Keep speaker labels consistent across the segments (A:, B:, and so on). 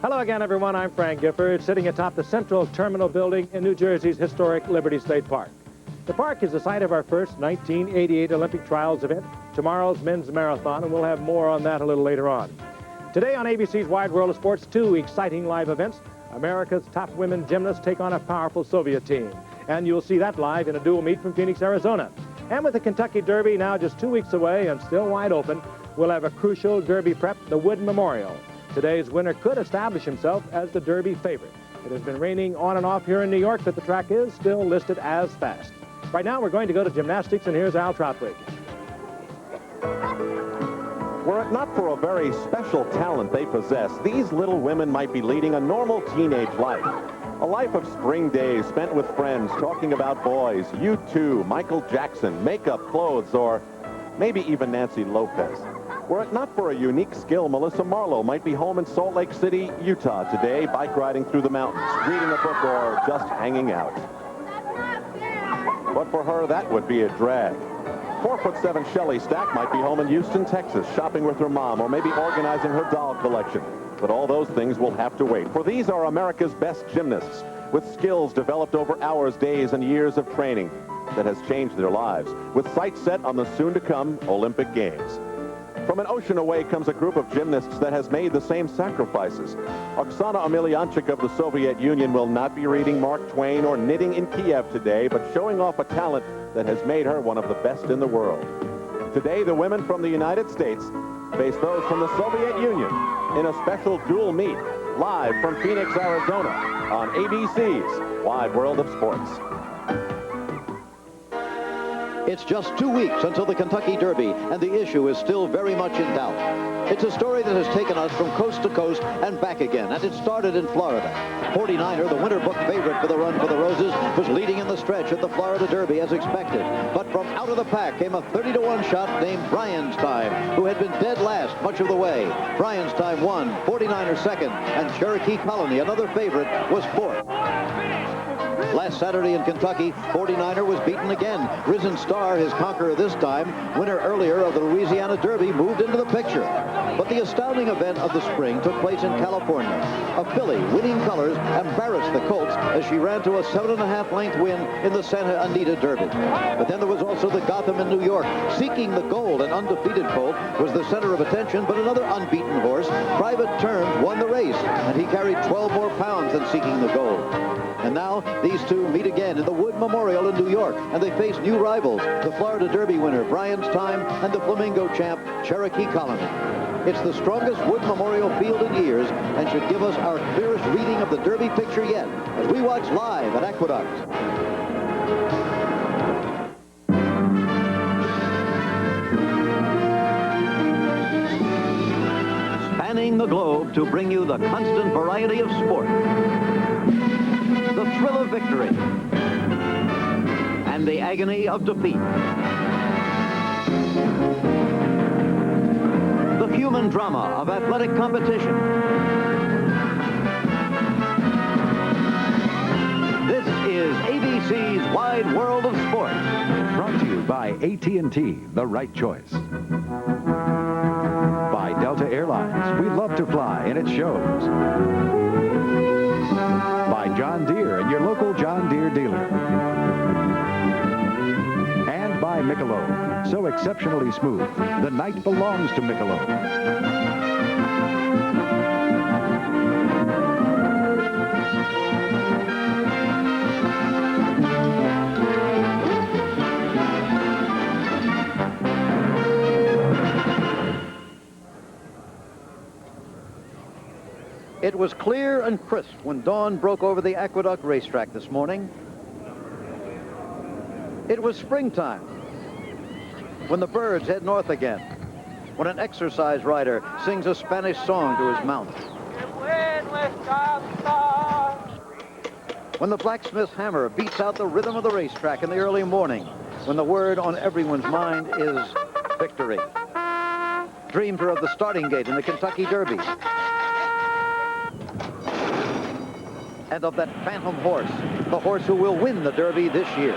A: Hello again, everyone. I'm Frank Gifford, sitting atop the Central Terminal Building in New Jersey's historic Liberty State Park. The park is the site of our first 1988 Olympic Trials event, tomorrow's men's marathon, and we'll have more on that a little later on. Today on ABC's Wide World of Sports, two exciting live events. America's top women gymnasts take on a powerful Soviet team. And you'll see that live in a dual meet from Phoenix, Arizona. And with the Kentucky Derby now just 2 weeks away and still wide open, we'll have a crucial Derby prep, the Wood Memorial. Today's winner could establish himself as the Derby favorite. It has been raining on and off here in New York, but the track is still listed as fast. Right now, we're going to go to gymnastics, and here's Al Troutwig.
B: Were it not for a very special talent they possess, these little women might be leading a normal teenage life. A life of spring days spent with friends, talking about boys, U2, Michael Jackson, makeup, clothes, or maybe even Nancy Lopez. Were it not for a unique skill, Melissa Marlowe might be home in Salt Lake City, Utah today, bike riding through the mountains, reading a book, or just hanging out. But for her, that would be a drag. 4'7" Shelley Stack might be home in Houston, Texas, shopping with her mom, or maybe organizing her doll collection. But all those things will have to wait, for these are America's best gymnasts, with skills developed over hours, days, and years of training that has changed their lives, with sights set on the soon-to-come Olympic Games. From an ocean away comes a group of gymnasts that has made the same sacrifices. Oksana Emelianchik of the Soviet Union will not be reading Mark Twain or knitting in Kiev today, but showing off a talent that has made her one of the best in the world. Today, the women from the United States face those from the Soviet Union in a special dual meet, live from Phoenix, Arizona, on ABC's Wide World of Sports.
C: It's just 2 weeks until the Kentucky Derby, and the issue is still very much in doubt. It's a story that has taken us from coast to coast and back again, and it started in Florida. 49er, the winter book favorite for the Run for the Roses, was leading in the stretch at the Florida Derby as expected. But from out of the pack came a 30-to-1 shot named Brian's Time, who had been dead last much of the way. Brian's Time won, 49er second, and Cherokee Colony, another favorite, was fourth. Last Saturday in Kentucky, 49er was beaten again. Risen Star, his conqueror this time, winner earlier of the Louisiana Derby, moved into the picture. But the astounding event of the spring took place in California. A filly, winning colors, embarrassed the Colts as she ran to a 7.5 length win in the Santa Anita Derby. But then there was also the Gotham in New York. Seeking the gold, an undefeated colt was the center of attention, but another unbeaten horse, Private Terms, won the race, and he carried 12 more pounds than Seeking the Gold. And now these two meet again in the Wood Memorial in New York, and they face new rivals, the Florida Derby winner, Brian's Time, and the Flamingo champ, Cherokee Colony. It's the strongest Wood Memorial field in years and should give us our clearest reading of the Derby picture yet as we watch live at Aqueduct. Spanning the globe to bring you the constant variety of sport, the thrill of victory, and the agony of defeat. The human drama of athletic competition. This is ABC's Wide World of Sports.
D: Brought to you by AT&T, the right choice. By Delta Airlines, we love to fly, and it shows. By John Deere and your local John Deere dealer. And by Michelob, so exceptionally smooth, the night belongs to Michelob.
C: It was clear and crisp when dawn broke over the Aqueduct racetrack this morning. It was springtime when the birds head north again, when an exercise rider sings a Spanish song to his mount, when the blacksmith's hammer beats out the rhythm of the racetrack in the early morning, when the word on everyone's mind is victory. Dreams are of the starting gate in the Kentucky Derby, and of that phantom horse, the horse who will win the Derby this year.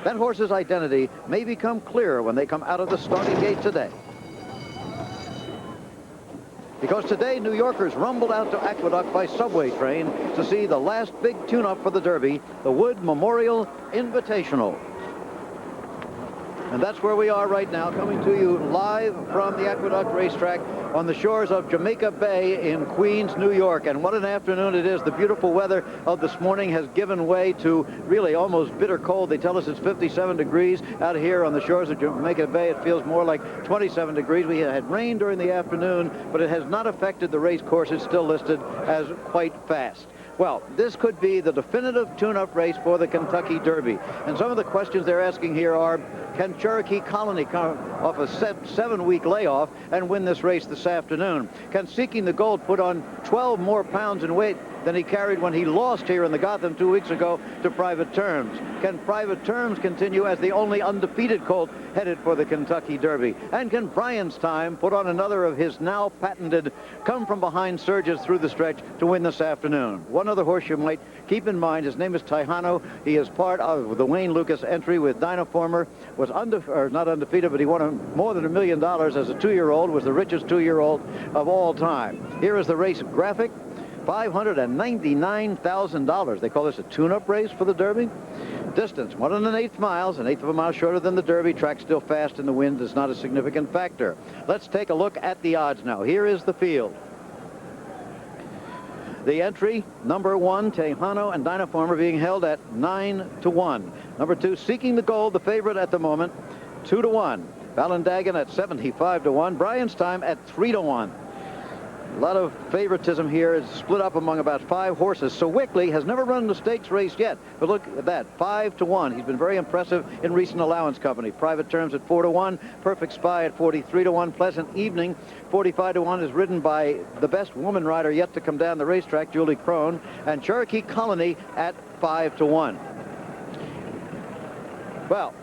C: That horse's identity may become clearer when they come out of the starting gate today. because today New Yorkers rumbled out to Aqueduct by subway train to see the last big tune-up for the Derby, the Wood Memorial Invitational. And that's where we are right now, coming to you live from the Aqueduct racetrack on the shores of Jamaica Bay in Queens, New York. And what an afternoon it is. The beautiful weather of this morning has given way to really almost bitter cold. They tell us it's 57 degrees out here on the shores of Jamaica Bay. It feels more like 27 degrees. We had rain during the afternoon, but it has not affected the race course. It's still listed as quite fast. Well, this could be the definitive tune-up race for the Kentucky Derby. And some of the questions they're asking here are, can Cherokee Colony come off a 7-week layoff and win this race this afternoon? Can Seeking the Gold put on 12 more pounds in weight than he carried when he lost here in the Gotham 2 weeks ago to Private Terms? Can Private Terms continue as the only undefeated colt headed for the Kentucky Derby? And can Brian's Time put on another of his now patented come-from-behind surges through the stretch to win this afternoon? One other horse you might keep in mind, his name is Tejano. He is part of the Wayne Lucas entry with Dynaformer. Was not undefeated, but he won more than $1 million as a 2-year-old, was the richest 2-year-old of all time. Here is the race graphic. $599,000. They call this a tune-up race for the Derby. Distance, 1 1/8 miles, 1/8 of a mile shorter than the Derby. Track still fast, and the wind is not a significant factor. Let's take a look at the odds now. Here is the field. The entry, number 1, Tejano and Dynaformer, being held at 9-1. Number 2, Seeking the Gold, the favorite at the moment, 2-1. Vallandagan at 75-1. Brian's Time at 3-1. A lot of favoritism here. Is split up among about 5 horses. So Wickley has never run the stakes race yet, but look at that, 5-1. He's been very impressive in recent allowance company. Private Terms at 4-1, Perfect Spy at 43-1, Pleasant Evening 45-1 is ridden by the best woman rider yet to come down the racetrack, Julie Crone, and Cherokee Colony at 5-1. Well,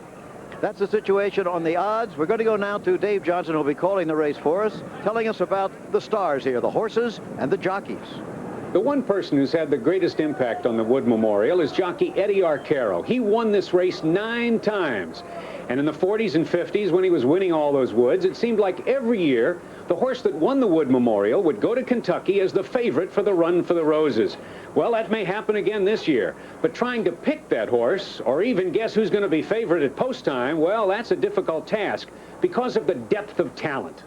C: that's the situation on the odds. We're going to go now to Dave Johnson, who'll be calling the race for us, telling us about the stars here, the horses and the jockeys.
E: The one person who's had the greatest impact on the Wood Memorial is jockey Eddie Arcaro. He won this race 9 times. And in the 40s and 50s, when he was winning all those Woods, it seemed like every year the horse that won the Wood Memorial would go to Kentucky as the favorite for the Run for the Roses. Well, that may happen again this year. But trying to pick that horse, or even guess who's going to be favorite at post time, well, that's a difficult task because of the depth of talent.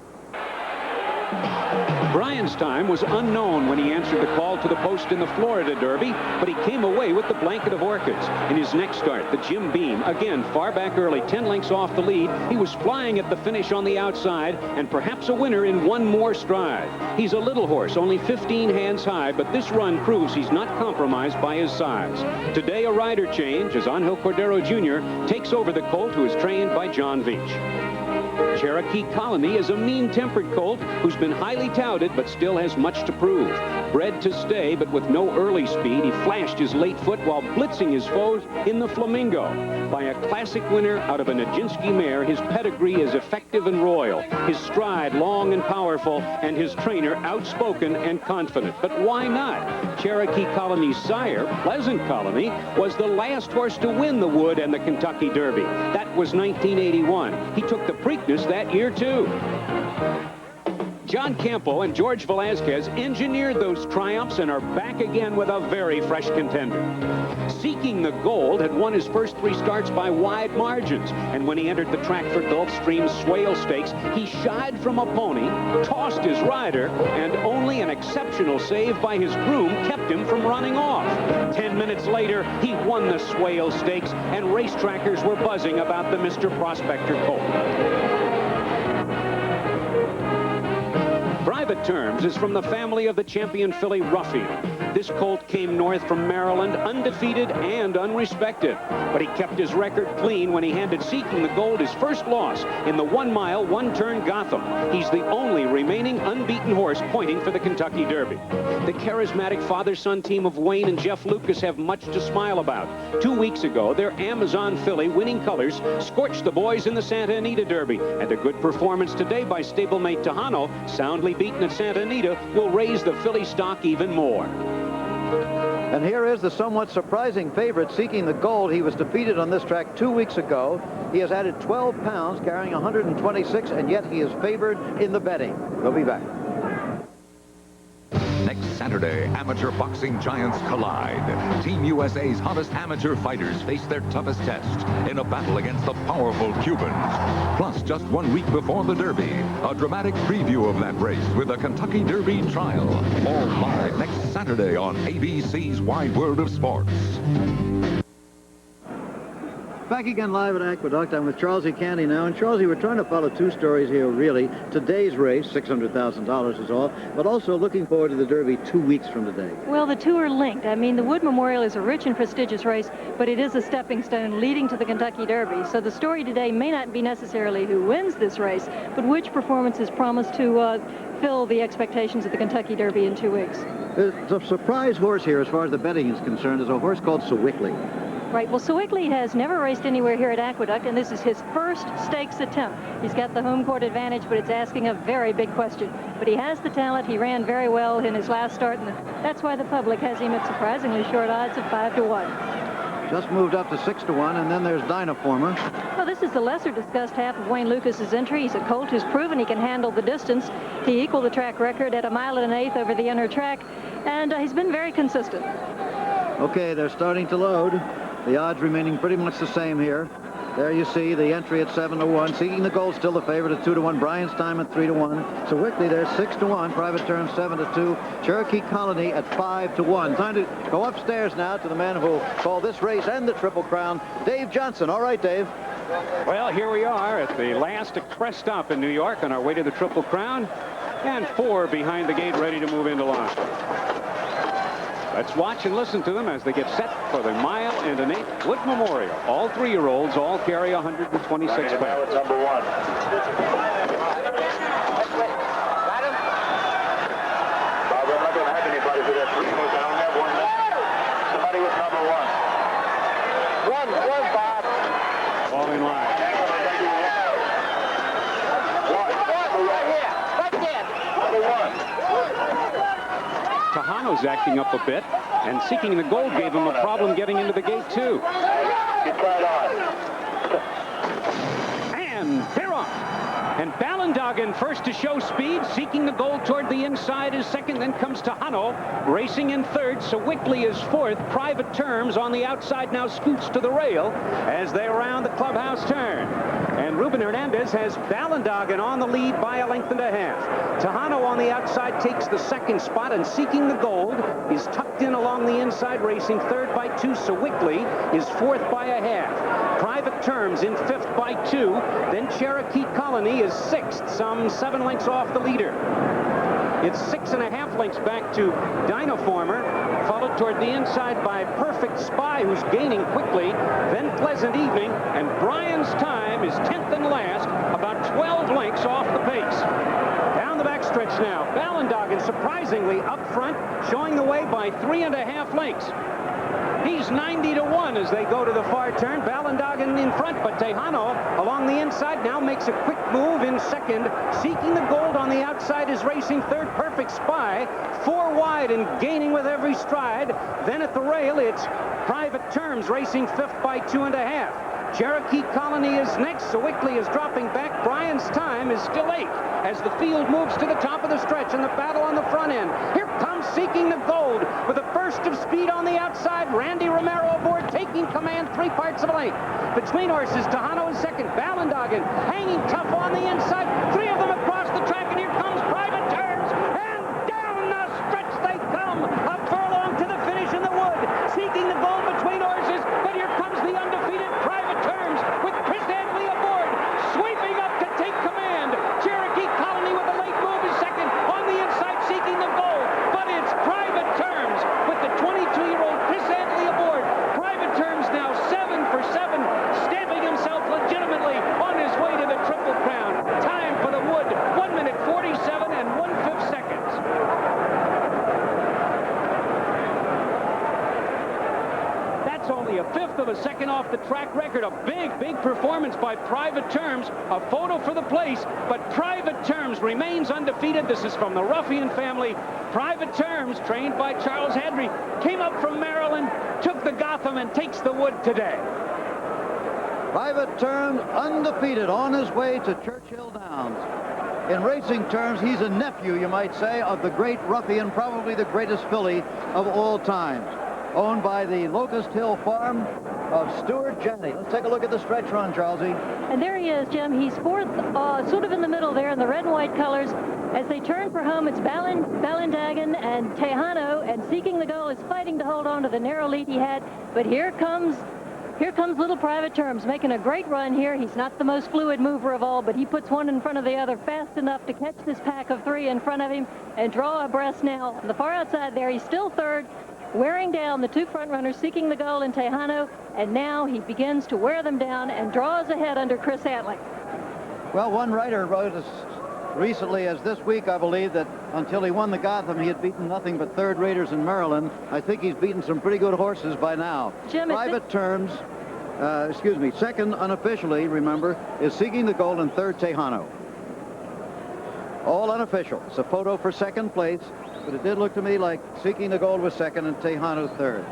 E: Brian's Time was unknown when he answered the call to the post in the Florida Derby, but he came away with the blanket of orchids. In his next start, the Jim Beam, again far back early, 10 lengths off the lead. He was flying at the finish on the outside, and perhaps a winner in one more stride. He's a little horse, only 15 hands high, but this run proves he's not compromised by his size. Today, a rider change as Angel Cordero Jr. takes over the colt, who is trained by John Veach. Cherokee Colony is a mean-tempered colt who's been highly touted but still has much to prove. Bred to stay but with no early speed, he flashed his late foot while blitzing his foes in the Flamingo. By a classic winner out of a Nijinsky mare, his pedigree is effective and royal, his stride long and powerful, and his trainer outspoken and confident. But why not? Cherokee Colony's sire, Pleasant Colony, was the last horse to win the Wood and the Kentucky Derby. That was 1981. He took the Preakness that year, too. John Campo and George Velazquez engineered those triumphs and are back again with a very fresh contender. Seeking the Gold had won his first 3 starts by wide margins, and when he entered the track for Gulfstream's Swale Stakes, he shied from a pony, tossed his rider, and only an exceptional save by his groom kept him from running off. 10 minutes later, he won the Swale Stakes, and racetrackers were buzzing about the Mr. Prospector colt. Private Terms is from the family of the champion filly Ruffian. This colt came north from Maryland undefeated and unrespected, but he kept his record clean when he handed Seeking the Gold his first loss in the 1-mile, 1-turn Gotham. He's the only remaining unbeaten horse pointing for the Kentucky Derby. The charismatic father-son team of Wayne and Jeff Lucas have much to smile about. 2 weeks ago, their Amazon filly, Winning Colors, scorched the boys in the Santa Anita Derby, and a good performance today by stablemate Tejano, soundly beaten at Santa Anita, will raise the filly stock even more.
C: And here is the somewhat surprising favorite, Seeking the Gold. He was defeated on this track 2 weeks ago. He has added 12 pounds, carrying 126, and yet he is favored in the betting. We'll be back.
F: Saturday, amateur boxing giants collide. Team USA's hottest amateur fighters face their toughest test in a battle against the powerful Cubans. Plus, just 1 week before the Derby, a dramatic preview of that race with a Kentucky Derby trial. All live next Saturday on ABC's Wide World of Sports.
C: Back again live at Aqueduct. I'm with Charles E. Candy now. And Charles E., we're trying to follow two stories here, really. Today's race, $600,000 is all, but also looking forward to the Derby 2 weeks from today.
G: Well, the two are linked. I mean, the Wood Memorial is a rich and prestigious race, but it is a stepping stone leading to the Kentucky Derby. So the story today may not be necessarily who wins this race, but which performances promise to fill the expectations of the Kentucky Derby in 2 weeks.
C: The surprise horse here, as far as the betting is concerned, is a horse called Sewickley.
G: Right, well, Sewickley has never raced anywhere here at Aqueduct, and this is his first stakes attempt. He's got the home court advantage, but it's asking a very big question. But he has the talent. He ran very well in his last start, and that's why the public has him at surprisingly short odds of 5-1.
C: Just moved up to 6-1, and then there's Dynaformer.
G: Well, this is the lesser discussed half of Wayne Lucas's entry. He's a colt who's proven he can handle the distance. He equaled the track record at 1 1/8 over the inner track, and he's been very consistent.
C: Okay, they're starting to load. The odds remaining pretty much the same here. There you see the entry at 7-1. Seeking the Gold still the favorite at 2-1. Brian's Time at 3-1. So Wickley there 6-1. Private Term 7-2. Cherokee Colony at 5-1. Time to go upstairs now to the man who called this race and the Triple Crown, Dave Johnson. All right, Dave.
E: Well, here we are at the last express stop in New York on our way to the Triple Crown, and 4 behind the gate ready to move into line. Let's watch and listen to them as they get set for the 1 1/8 Wood Memorial. All 3-year-olds all carry 126 pounds.
H: Now it's number 1. Bob, I'm not going to have anybody for that 3 because I don't have one left. Somebody with number 1. One, Bob.
E: All in line. Tahano's acting up a bit, and Seeking the Gold gave him a problem getting into the gate, too.
H: Get right on.
E: And they're off. And Ballendogen first to show speed. Seeking the Gold toward the inside is second. Then comes Tahano racing in third. Sewickley is fourth. Private Terms on the outside now scoots to the rail as they round the clubhouse turn. And Ruben Hernandez has Ballendogen on the lead by 1.5 lengths. Tahano on the outside takes the second spot, and Seeking the Gold is tucked in along the inside, racing third by 2. Sewickley is fourth by 1/2. Private Terms in fifth by 2. Then Cherokee Colony is sixth, some 7 lengths off the leader. It's 6.5 lengths back to Dynaformer, followed toward the inside by Perfect Spy, who's gaining quickly. Then Pleasant Evening, and Brian's Time is 10th and last, about 12 lengths off the pace. Down the backstretch now, Ballendogen surprisingly up front, showing the way by 3.5 lengths. He's 90-1 as they go to the far turn. Ballendogen in front, but Tahano along the inside now makes a quick move in second. Seeking the Gold on the outside is racing third. Perfect Spy 4 wide and gaining with every stride. Then at the rail, it's Private Terms racing fifth by 2.5. Cherokee Colony is next. Sewickley is dropping back. Brian's Time is still 8th as the field moves to the top of the stretch and the battle on the front end. Here comes Seeking the Gold with a burst of speed on the outside. Randy Romero aboard, taking command 3 parts of a length. Between horses, Tahano is second. Ballendogen hanging tough on the inside. 3 of them across the track, and here comes Private Terms. And down the stretch they come. A furlong to the finish in the wood. Seeking the Gold between horses, but here comes the undefeated Private Terms with Chris Hadley aboard, sweeping up to take command. Cherokee Colony with a late move is second. On the inside, Seeking the Gold, but it's Private Terms with the 22-year-old Chris Hadley aboard. Private Terms now 7 for 7, stamping himself legitimately on his way to the Triple Crown. Time for the Wood, 1 minute 47 and 1/5 seconds. That's only a 1/5 of a second off the track record. A big performance by Private Terms. A photo for the place, but Private Terms remains undefeated. This is from the Ruffian family. Private Terms, trained by Charles Hadry, came up from Maryland, took the Gotham, and takes the Wood today.
C: Private Terms undefeated on his way to Churchill Downs. In racing terms, he's a nephew, you might say, of the great Ruffian, probably the greatest filly of all times. Owned by the Locust Hill Farm of Stuart Janney. Let's take a look at the stretch run, Charlesy.
G: And there he is, Jim. He's fourth, sort of in the middle there in the red and white colors. As they turn for home, it's Ballandagan and Tejano, and Seeking the Goal is fighting to hold on to the narrow lead he had. But here comes Little Private Terms, making a great run here. He's not the most fluid mover of all, but he puts one in front of the other fast enough to catch this pack of three in front of him and draw abreast now. On the far outside there, he's still third, wearing down the two front runners, Seeking the Goal and Tejano, and now he begins to wear them down and draws ahead under Chris Hatley.
C: Well, one writer wrote as recently as this week, I believe, that until he won the Gotham, he had beaten nothing but third raters in Maryland. I think he's beaten some pretty good horses by now.
G: Jim,
C: Private Terms, second unofficially, remember, is Seeking the Goal and third Tejano. All unofficial. It's a photo for second place, but it did look to me like Seeking the Gold was second and Tejano third.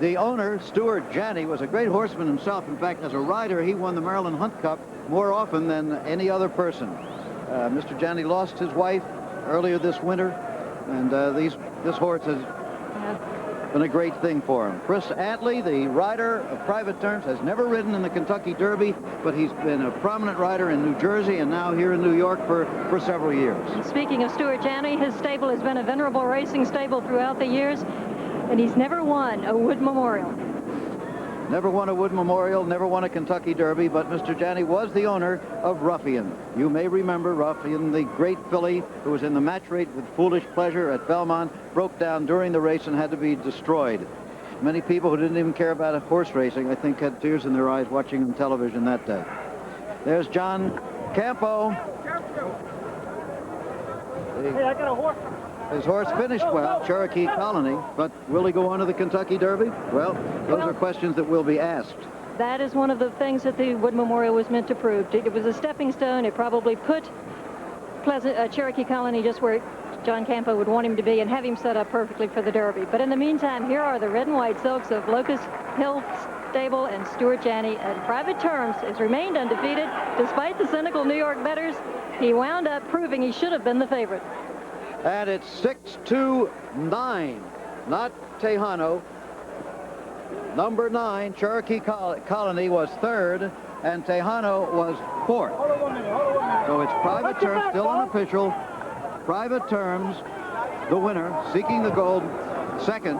C: The owner, Stuart Janney, was a great horseman himself. In fact, as a rider, he won the Maryland Hunt Cup more often than any other person. Mr. Janney lost his wife earlier this winter, and this horse has been a great thing for him. Chris Hatley, the rider of Private Terms, has never ridden in the Kentucky Derby, but he's been a prominent rider in New Jersey and now here in New York for several years.
G: And speaking of Stuart Janney, his stable has been a venerable racing stable throughout the years, and he's never won a Wood Memorial.
C: Never won a Wood Memorial, never won a Kentucky Derby, but Mr. Janney was the owner of Ruffian. You may remember Ruffian, the great filly who was in the match rate with Foolish Pleasure at Belmont, broke down during the race and had to be destroyed. Many people who didn't even care about horse racing, I think, had tears in their eyes watching on television that day. There's John Campo.
H: Hey, I got a horse.
C: His horse finished well, Cherokee Colony, but will he go on to the Kentucky Derby? Well, those are questions that will be asked.
G: That is one of the things that the Wood Memorial was meant to prove. It was a stepping stone. It probably put Cherokee Colony just where John Campo would want him to be and have him set up perfectly for the Derby. But in the meantime, here are the red and white silks of Locust Hill Stable and Stuart Janney. And Private Terms has remained undefeated. Despite the cynical New York bettors, he wound up proving he should have been the favorite.
C: And it's 6-2-9, not Tejano. Number 9, Cherokee Colony, was third, and Tejano was fourth. So it's Private Terms, still unofficial. Private Terms, the winner, Seeking the Gold, second.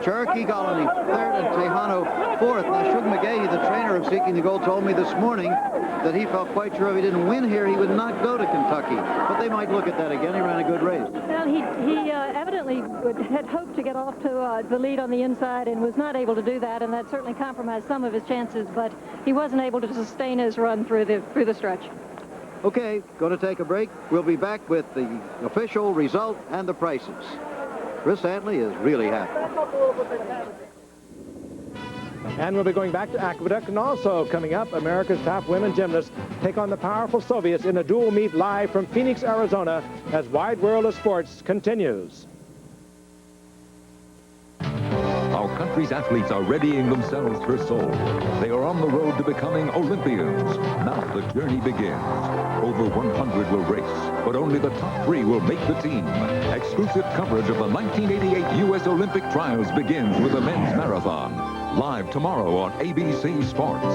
C: Cherokee Colony, third, and Tejano, fourth. Now, Shug McGahee, the trainer of Seeking the Gold, told me this morning that he felt quite sure if he didn't win here, he would not go to Kentucky. But they might look at that again. He ran a good race.
G: Well, he evidently had hoped to get off to the lead on the inside and was not able to do that, and that certainly compromised some of his chances, but he wasn't able to sustain his run through the stretch.
C: Okay, going to take a break. We'll be back with the official result and the prices. Chris Hatley is really happy.
A: And we'll be going back to Aqueduct, and also coming up, America's top women gymnasts take on the powerful Soviets in a dual meet live from Phoenix, Arizona, as Wide World of Sports continues.
F: Our country's athletes are readying themselves for Seoul. They are on the road to becoming Olympians. Now the journey begins. Over 100 will race, but only the top 3 will make the team. Exclusive coverage of the 1988 U.S. Olympic Trials begins with the men's marathon. Live tomorrow on ABC Sports.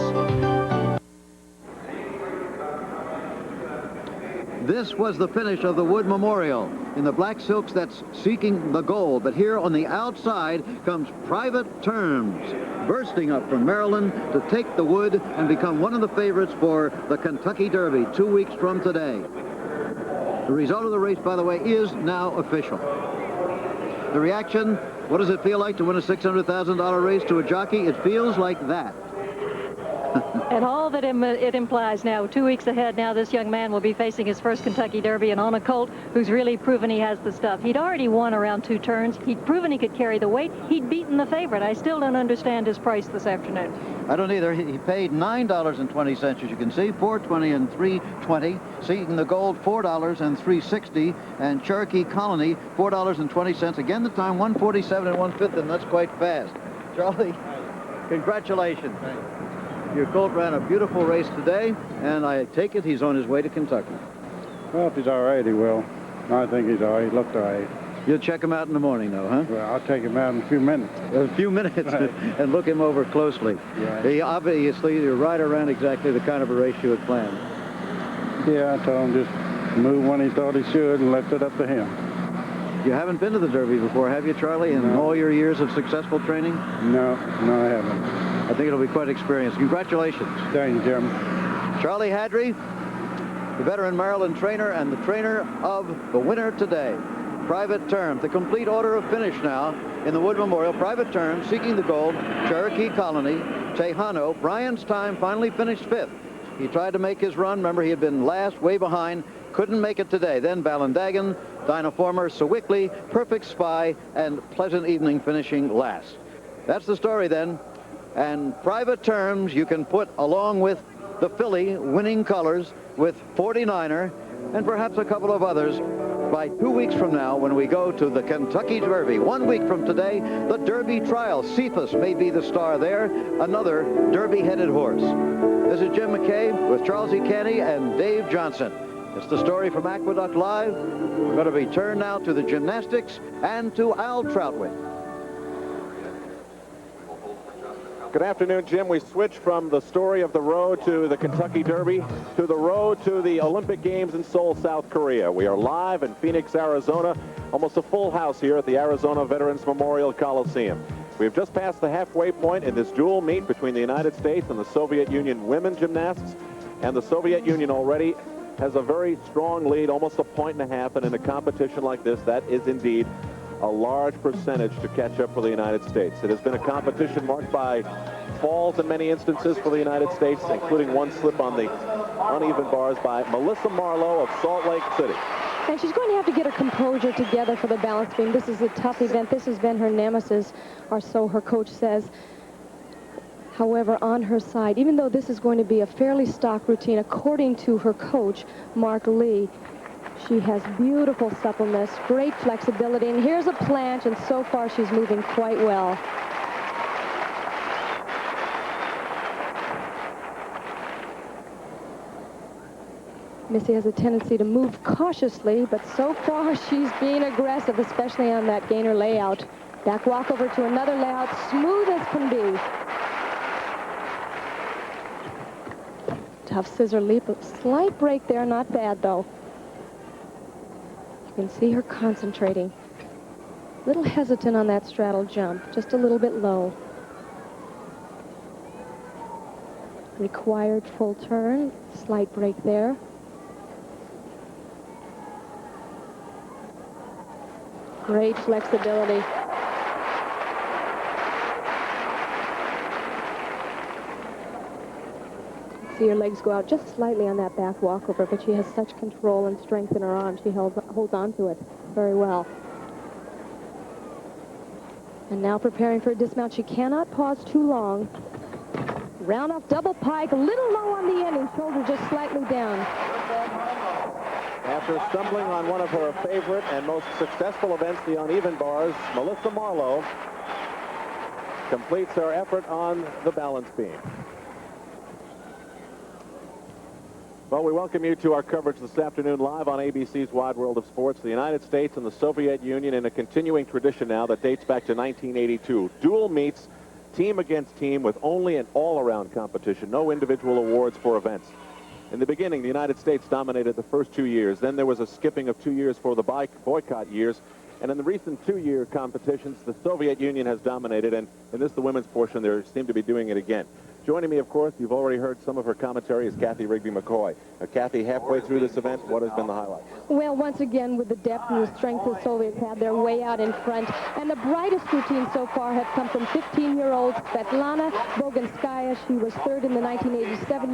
C: This was the finish of the Wood Memorial. In the black silks, that's Seeking the Gold. But here on the outside comes Private Terms, bursting up from Maryland to take the Wood and become one of the favorites for the Kentucky Derby 2 weeks from today. The result of the race, by the way, is now official. The reaction, what does it feel like to win a $600,000 race to a jockey? It feels like that.
G: And all that it implies now, 2 weeks ahead now, this young man will be facing his first Kentucky Derby and on a colt who's really proven he has the stuff. He'd already won around 2 turns. He'd proven he could carry the weight. He'd beaten the favorite. I still don't understand his price this afternoon.
C: I don't either. He paid $9.20, as you can see, $4.20 and $3.20. Seeking the Gold, $4 and $3.60, and Cherokee Colony, $4.20. Again, the time 1:47 1/5, and that's quite fast. Charlie, congratulations. your colt ran a beautiful race today, and I take it he's on his way to Kentucky.
I: Well, if he's all right, he will. I think he's all right. He looked all right.
C: You'll check him out in the morning, though, huh?
I: Well, I'll take him out in a few minutes.
C: A few minutes and look him over closely.
I: Yeah.
C: He obviously, you're right around exactly the kind of a race you had planned.
I: Yeah, I told him just move when he thought he should and left it up to him.
C: You haven't been to the Derby before, have you, Charlie, in all your years of successful training?
I: No, I haven't.
C: I think it'll be quite an experience. Congratulations.
I: Thank you, Jim.
C: Charlie Hadry, the veteran Maryland trainer and the trainer of the winner today. Private Term, the complete order of finish now in the Wood Memorial. Private Term, seeking the gold, Cherokee Colony, Tejano. Brian's time finally finished 5th. He tried to make his run. Remember, he had been last, way behind. Couldn't make it today. Then Ballandagan, Dynaformer, Sewickley, Perfect Spy, and Pleasant Evening finishing last. That's the story then. And Private Terms you can put along with the filly winning colors with 49er and perhaps a couple of others by 2 weeks from now when we go to the Kentucky Derby. 1 week from today, the Derby trial. Cephas may be the star there, another Derby-headed horse. This is Jim McKay with Charles E. Canny and Dave Johnson. It's the story from Aqueduct Live. We're going to return now to the gymnastics and to Al Troutwig.
B: Good afternoon, Jim. We switch from the story of the road to the Kentucky Derby to the road to the Olympic Games in Seoul, South Korea. We are live in Phoenix, Arizona, almost a full house here at the Arizona Veterans Memorial Coliseum. We have just passed the halfway point in this dual meet between the United States and the Soviet Union women gymnasts, and the Soviet Union already has a very strong lead, almost a 1.5 points, and in a competition like this, that is indeed a large percentage to catch up for the United States. It has been a competition marked by falls in many instances for the United States, including one slip on the uneven bars by Melissa Marlowe of Salt Lake City.
J: And she's going to have to get her composure together for the balance beam. This is a tough event. This has been her nemesis, or so her coach says. However, on her side, even though this is going to be a fairly stock routine, according to her coach, Mark Lee, she has beautiful suppleness, great flexibility, and here's a planche, and so far she's moving quite well. Missy has a tendency to move cautiously, but so far she's being aggressive, especially on that gainer layout. Back walk over to another layout, smooth as can be. Tough scissor leap, a slight break there, not bad though. You can see her concentrating. A little hesitant on that straddle jump, just a little bit low. Required full turn, slight break there. Great flexibility. See her legs go out just slightly on that back walkover, but she has such control and strength in her arms. She holds on to it very well. And now preparing for a dismount. She cannot pause too long. Round off double pike, a little low on the end, and shoulder just slightly down.
B: After stumbling on one of her favorite and most successful events, the uneven bars, Melissa Marlowe completes her effort on the balance beam. Well, we welcome you to our coverage this afternoon live on ABC's Wide World of Sports. The United States and the Soviet Union in a continuing tradition now that dates back to 1982. Dual meets, team against team, with only an all-around competition, no individual awards for events. In the beginning, the United States dominated the first 2 years. Then there was a skipping of 2 years for the boycott years. And in the recent 2-year competitions, the Soviet Union has dominated. And in this, the women's portion, they seem to be doing it again. Joining me, of course, you've already heard some of her commentary, is Kathy Rigby-McCoy. Kathy, halfway through this event, what has been the highlight?
J: Well, once again, with the depth and the strength the Soviets had, they're way out in front. And the brightest routines so far have come from 15-year-old Svetlana Boganskaya. She was third in the 1987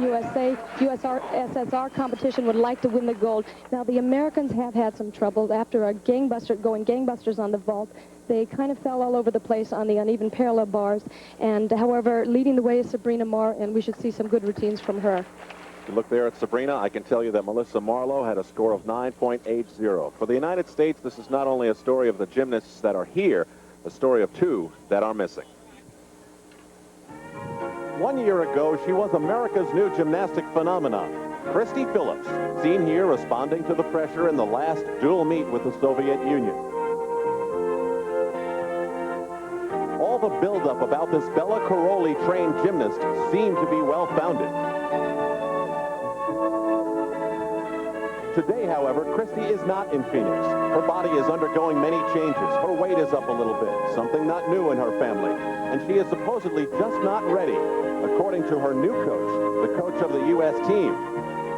J: USSR competition, would like to win the gold. Now, the Americans have had some trouble after going gangbusters on the vault. They kind of fell all over the place on the uneven parallel bars. And, however, leading the way is Sabrina Marr, and we should see some good routines from her.
B: You look there at Sabrina, I can tell you that Melissa Marlowe had a score of 9.80. For the United States, this is not only a story of the gymnasts that are here, a story of two that are missing. 1 year ago, she was America's new gymnastic phenomenon. Christy Phillips, seen here responding to the pressure in the last dual meet with the Soviet Union. All the buildup about this Bella Caroli-trained gymnast seemed to be well-founded. Today, however, Christy is not in Phoenix. Her body is undergoing many changes. Her weight is up a little bit, something not new in her family. And she is supposedly just not ready, according to her new coach, the coach of the U.S. team,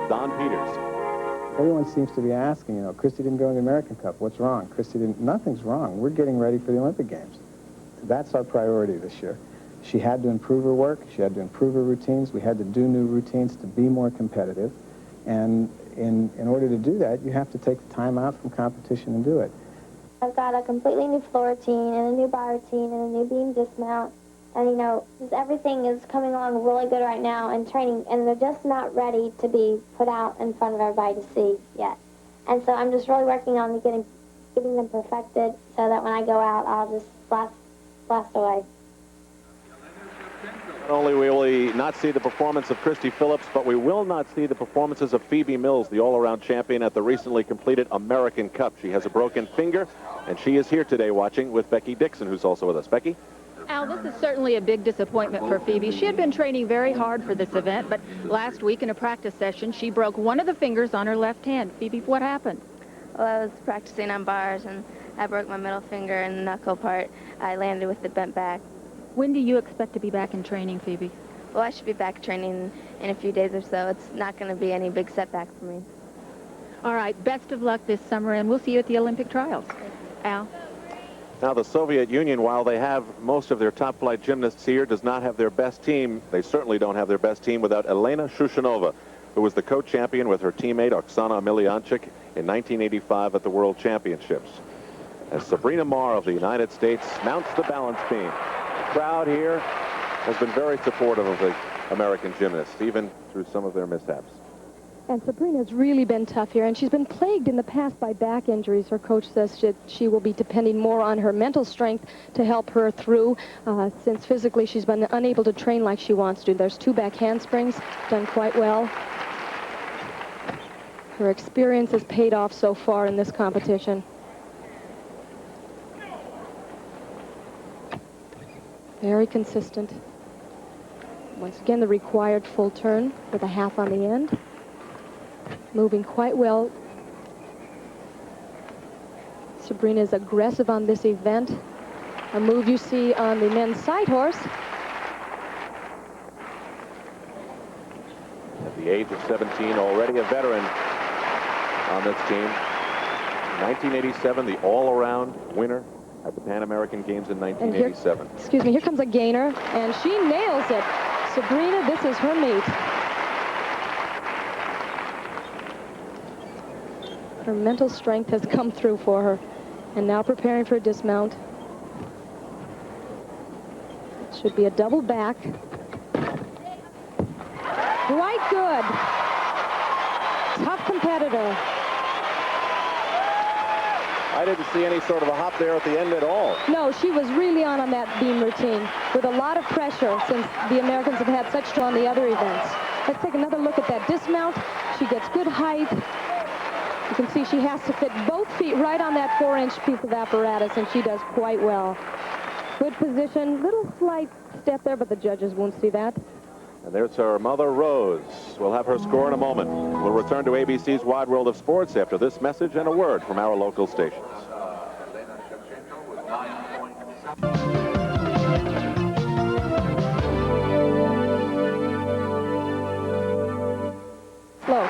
B: Don Peters.
K: Everyone seems to be asking, you know, Christy didn't go in the American Cup. What's wrong? Christy didn't. Nothing's wrong. We're getting ready for the Olympic Games. That's our priority this year. She had to improve her work. She had to improve her routines. We had to do new routines to be more competitive. And in order to do that, you have to take the time out from competition and do it.
L: I've got a completely new floor routine and a new bar routine and a new beam dismount. And, you know, just everything is coming along really good right now and training, and they're just not ready to be put out in front of everybody to see yet. And so I'm just really working on getting them perfected so that when I go out, I'll just blast away.
B: Not only will we not see the performance of Christy Phillips, but we will not see the performances of Phoebe Mills, the all-around champion at the recently completed American Cup. She has a broken finger, and she is here today watching with Becky Dixon, who's also with us. Becky?
M: Al, this is certainly a big disappointment for Phoebe. She had been training very hard for this event, but last week in a practice session, she broke one of the fingers on her left hand. Phoebe, what happened?
N: Well, I was practicing on bars, and I broke my middle finger and the knuckle part. I landed with the bent back.
M: When do you expect to be back in training, Phoebe?
N: Well, I should be back training in a few days or so. It's not going to be any big setback for me.
M: All right, best of luck this summer, and we'll see you at the Olympic trials. Al?
B: Now, the Soviet Union, while they have most of their top-flight gymnasts here, does not have their best team. They certainly don't have their best team without Elena Shushanova, who was the co-champion with her teammate Oksana Milyanchik in 1985 at the World Championships. As Sabrina Marr of the United States mounts the balance beam. The crowd here has been very supportive of the American gymnasts, even through some of their mishaps.
J: And Sabrina's really been tough here, and she's been plagued in the past by back injuries. Her coach says that she will be depending more on her mental strength to help her through, since physically she's been unable to train like she wants to. There's 2 back handsprings, done quite well. Her experience has paid off so far in this competition. Very consistent. Once again, the required full turn with a half on the end. Moving quite well. Sabrina is aggressive on this event. A move you see on the men's side horse.
B: At the age of 17, already a veteran on this team. 1987, the all-around winner at the Pan American Games in 1987.
J: Excuse me, here comes a gainer, and she nails it. Sabrina, this is her meet. Her mental strength has come through for her, and now preparing for a dismount. Should be a double back. Quite good. Tough competitor.
B: I didn't see any sort of a hop there at the end at all.
J: No, she was really on that beam routine with a lot of pressure since the Americans have had such trouble on the other events. Let's take another look at that dismount. She gets good height. You can see she has to fit both feet right on that 4-inch piece of apparatus, and she does quite well. Good position, little slight step there, but the judges won't see that.
B: And there's her mother, Rose. We'll have her score in a moment. We'll return to ABC's Wide World of Sports after this message and a word from our local stations.
J: Slow.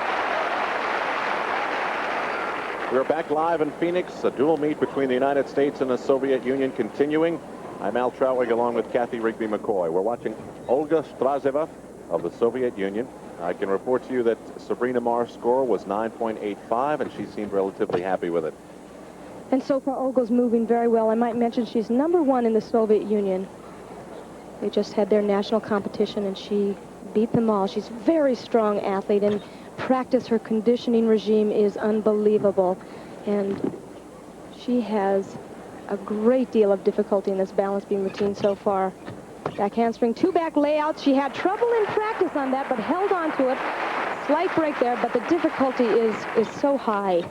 B: We're back live in Phoenix, a dual meet between the United States and the Soviet Union continuing. I'm Al Troutwig along with Kathy Rigby-McCoy. We're watching Olga Strazeva of the Soviet Union. I can report to you that Sabrina Marr's score was 9.85, and she seemed relatively happy with it.
J: And so far, Olga's moving very well. I might mention she's #1 in the Soviet Union. They just had their national competition, and she beat them all. She's a very strong athlete, and practice, her conditioning regime is unbelievable. And she has a great deal of difficulty in this balance beam routine so far. Back handspring, two back layouts. She had trouble in practice on that, but held on to it. Slight break there, but the difficulty is so high.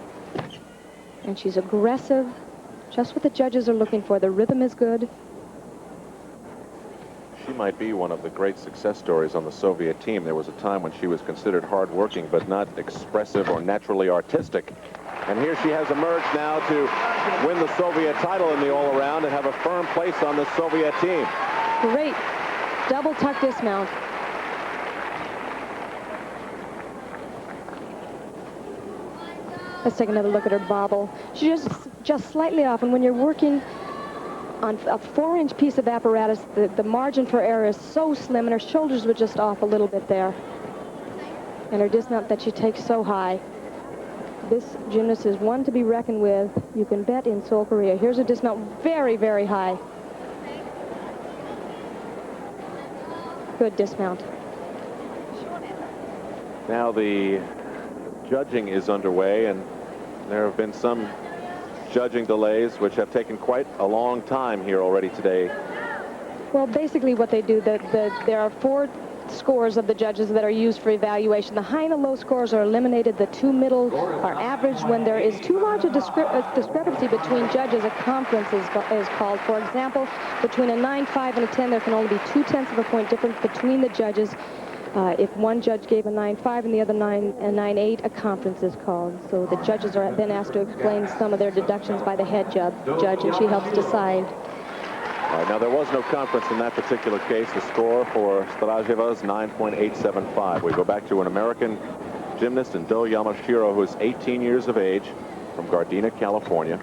J: And she's aggressive, just what the judges are looking for. The rhythm is good.
B: She might be one of the great success stories on the Soviet team. There was a time when she was considered hardworking, but not expressive or naturally artistic. And here she has emerged now to win the Soviet title in the all-around and have a firm place on the Soviet team.
J: Great double tuck dismount. Let's take another look at her bobble. She's just slightly off, and when you're working on a 4-inch piece of apparatus, the margin for error is so slim, and her shoulders were just off a little bit there. And her dismount that she takes so high. This gymnast is one to be reckoned with. You can bet in Seoul, Korea. Here's a dismount very, very high. Good dismount.
B: Now the judging is underway, and there have been some judging delays which have taken quite a long time here already today.
J: Well, basically what they do, there are 4 scores of the judges that are used for evaluation. The high and the low scores are eliminated. The 2 middle are averaged. When there is too large a discrepancy between judges, a conference is called. For example, between a 9.5 and a 10, there can only be 0.2 of a point difference between the judges. If one judge gave a 9.5 and the other 9.8, a conference is called. So the judges are then asked to explain some of their deductions by the head judge, and she helps decide.
B: All right, now there was no conference in that particular case. The score for Strasheva's 9.875. We go back to an American gymnast in Do Yamashiro, who is 18 years of age, from Gardena, California.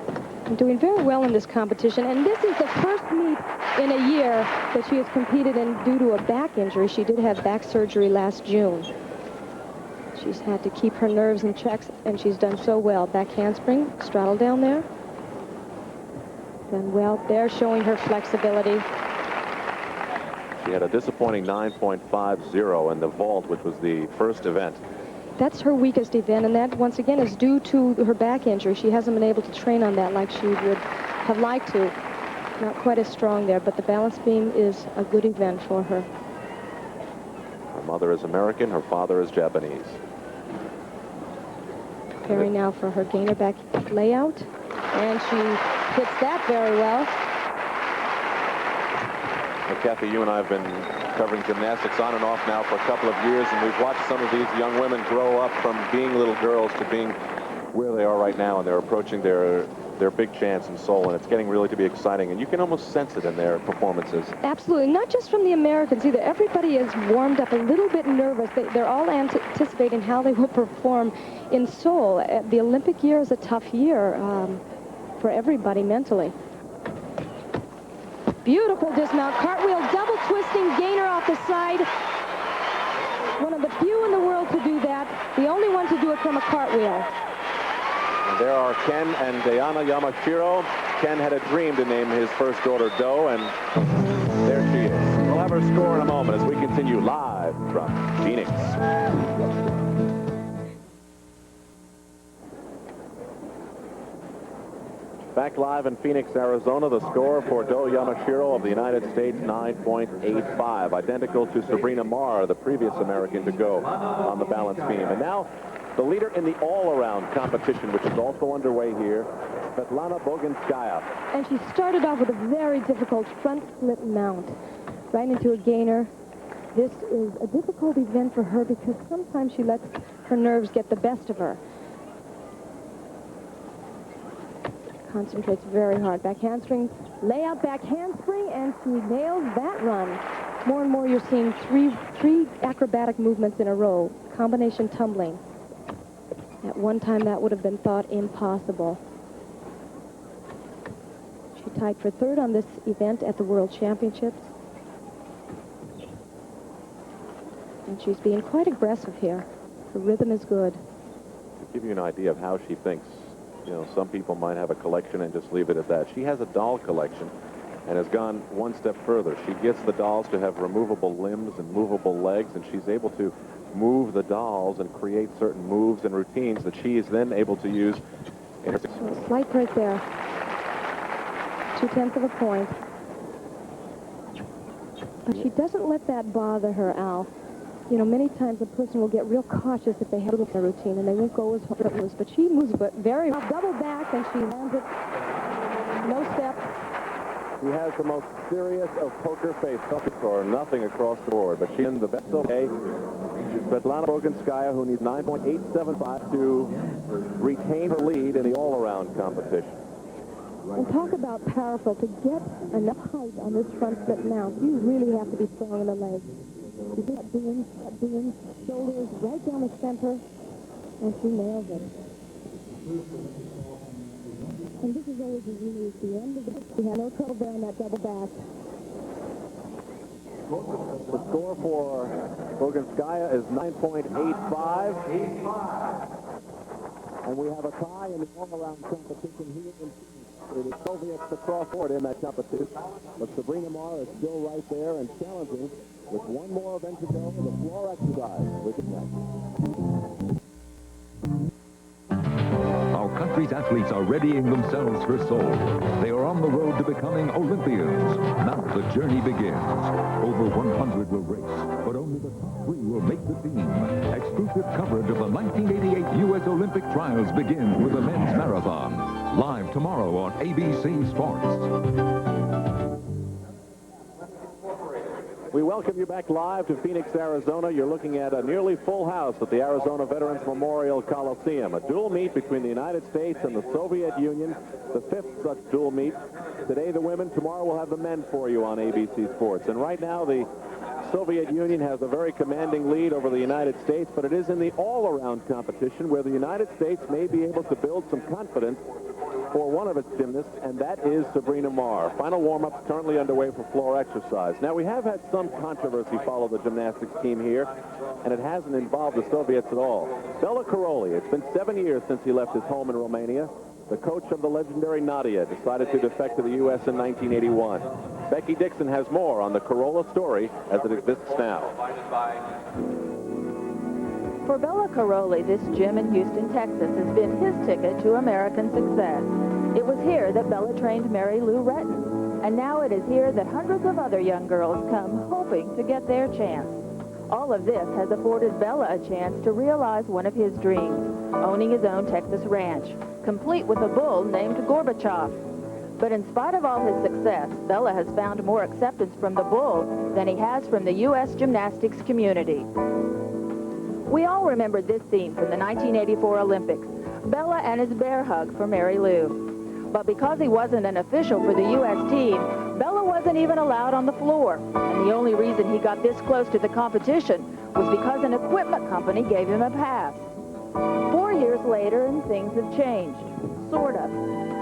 J: Doing very well in this competition, and this is the first meet in a year that she has competed in due to a back injury. She did have back surgery last June. She's had to keep her nerves in check, and she's done so well. Back handspring, straddle down there. Done well there, showing her flexibility.
B: She had a disappointing 9.50 in the vault, which was the first event.
J: That's her weakest event, and that, once again, is due to her back injury. She hasn't been able to train on that like she would have liked to. Not quite as strong there, but the balance beam is a good event for her.
B: Her mother is American, her father is Japanese.
J: Preparing now for her gainer back layout, and she hits that very well.
B: Well, Kathy, you and I have been covering gymnastics on and off now for a couple of years, and we've watched some of these young women grow up from being little girls to being where they are right now, and they're approaching their big chance in Seoul, and it's getting really to be exciting, and you can almost sense it in their performances.
J: Absolutely, not just from the Americans either. Everybody is warmed up, a little bit nervous. They're all anticipating how they will perform in Seoul. The Olympic year is a tough year for everybody mentally. Beautiful dismount, cartwheel, double twisting, gainer off the side. One of the few in the world to do that. The only one to do it from a cartwheel.
B: And there are Ken and Diana Yamashiro. Ken had a dream to name his first daughter Do, and there she is. We'll have her score in a moment as we continue live from Phoenix. Back live in Phoenix, Arizona, the score for Do Yamashiro of the United States, 9.85, identical to Sabrina Marr, the previous American to go on the balance beam. And now, the leader in the all-around competition, which is also underway here, Svetlana Boginskaya.
J: And she started off with a very difficult front flip mount, right into a gainer. This is a difficult event for her because sometimes she lets her nerves get the best of her. Concentrates very hard. Back handspring, layout, back handspring, and she nails that run. More and more you're seeing three acrobatic movements in a row. Combination tumbling. At one time that would have been thought impossible. She tied for third on this event at the World Championships. And she's being quite aggressive here. Her rhythm is good.
B: To give you an idea of how she thinks, you know, some people might have a collection and just leave it at that. She has a doll collection and has gone one step further. She gets the dolls to have removable limbs and movable legs, and she's able to move the dolls and create certain moves and routines that she is then able to use in her...
J: Slight break there. 0.2 of a point. But she doesn't let that bother her, Al. You know, many times a person will get real cautious if they have a little routine, and they won't go as hard as moves. But she moves but very well. Double back, and she lands it. No step.
B: She has the most serious of poker face, or nothing across the board, but she's in the best okay. Svetlana Boginskaya, who needs 9.875 to retain her lead in the all-around competition.
J: And talk about powerful. To get enough height on this front flip mount, you really have to be strong in the legs. You get that boom, shoulders right down the center, and she nails it. And this is always really the end of it. She had no trouble there on that double back.
B: The score for Boginskaya is 9.85. And we have a tie in the all-around competition here in Phoenix. It is Soviets across board in that competition. But Sabrina Marr is still right there and challenging with one more event to go in the floor exercise.
F: Our country's athletes are readying themselves for Seoul. They are on the road to becoming Olympians. Now the journey begins. Over 100 will race, but only the top 3 will make the team. Exclusive coverage of the 1988 U.S. Olympic trials begins with the men's marathon. Live tomorrow on ABC Sports.
B: We welcome you back live to Phoenix, Arizona. You're looking at a nearly full house at the Arizona Veterans Memorial Coliseum. A dual meet between the United States and the Soviet Union, the 5th such dual meet. Today the women, tomorrow we'll have the men for you on ABC Sports. And right now the Soviet Union has a very commanding lead over the United States, but it is in the all-around competition where the United States may be able to build some confidence for one of its gymnasts, and that is Sabrina Marr. Final warm-up currently underway for floor exercise. Now, we have had some controversy follow the gymnastics team here, and it hasn't involved the Soviets at all. Bela Karolyi, it's been 7 years since he left his home in Romania. The coach of the legendary Nadia decided to defect to the U.S. in 1981. Becky Dixon has more on the Carolla story as it exists now.
O: For Bela Karolyi, this gym in Houston, Texas, has been his ticket to American success. It was here that Bela trained Mary Lou Retton, and now it is here that hundreds of other young girls come hoping to get their chance. All of this has afforded Bela a chance to realize one of his dreams, owning his own Texas ranch, complete with a bull named Gorbachev. But in spite of all his success, Bela has found more acceptance from the bull than he has from the U.S. gymnastics community. We all remember this scene from the 1984 Olympics, Bela and his bear hug for Mary Lou. But because he wasn't an official for the U.S. team, Bela wasn't even allowed on the floor. And the only reason he got this close to the competition was because an equipment company gave him a pass. 4 years later, and things have changed. Sort of.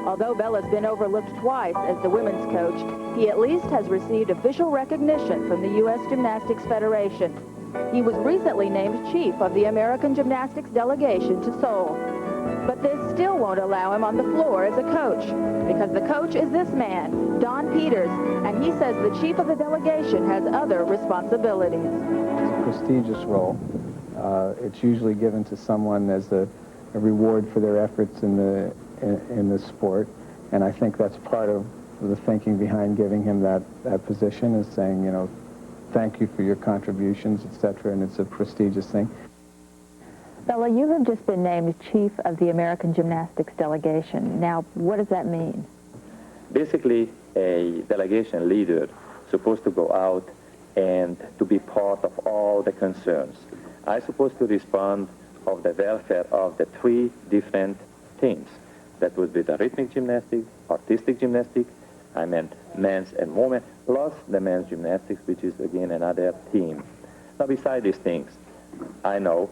O: Although Bela's been overlooked twice as the women's coach, he at least has received official recognition from the U.S. Gymnastics Federation. He was recently named chief of the American Gymnastics delegation to Seoul. But this still won't allow him on the floor as a coach, because the coach is this man, Don Peters, and he says the chief of the delegation has other responsibilities.
K: It's a prestigious role. It's usually given to someone as a reward for their efforts in the sport, and I think that's part of the thinking behind giving him that position, is saying, you know, thank you for your contributions, etc., and it's a prestigious thing.
O: Bela, you have just been named chief of the American Gymnastics delegation. Now, what does that mean?
P: Basically, a delegation leader supposed to go out and to be part of all the concerns. I'm supposed to respond of the welfare of the 3 different teams. That would be the rhythmic gymnastics, artistic gymnastics, I meant men's and women, plus the men's gymnastics, which is, again, another team. Now, beside these things, I know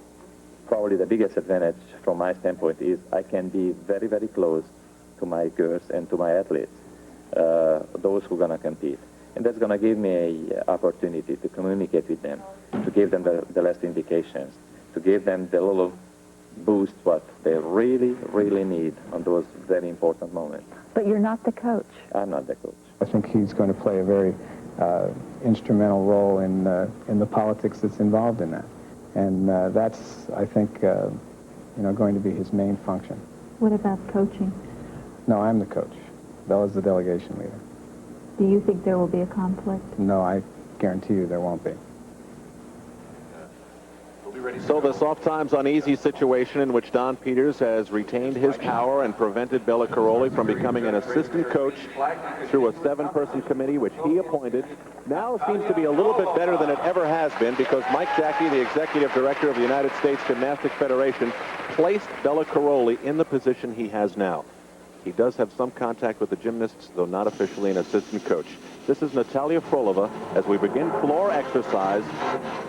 P: probably the biggest advantage from my standpoint is I can be very, very close to my girls and to my athletes, those who are going to compete. And that's going to give me an opportunity to communicate with them, to give them the last indications, to give them the little boost what they really, really need on those very important moments.
O: But you're not the coach.
P: I'm not the coach.
K: I think he's going to play a very instrumental role in the politics that's involved in that. And that's, I think, going to be his main function.
O: What about coaching?
K: No, I'm the coach. Bela's the delegation leader.
O: Do you think there will be a conflict?
K: No, guarantee you there won't be.
B: So this oft-times uneasy situation in which Don Peters has retained his power and prevented Bela Karolyi from becoming an assistant coach through a 7-person committee which he appointed now seems to be a little bit better than it ever has been, because Mike Jackie, the executive director of the United States Gymnastics Federation, placed Bela Karolyi in the position he has now. He does have some contact with the gymnasts, though not officially an assistant coach. This is Natalia Frolova as we begin floor exercise,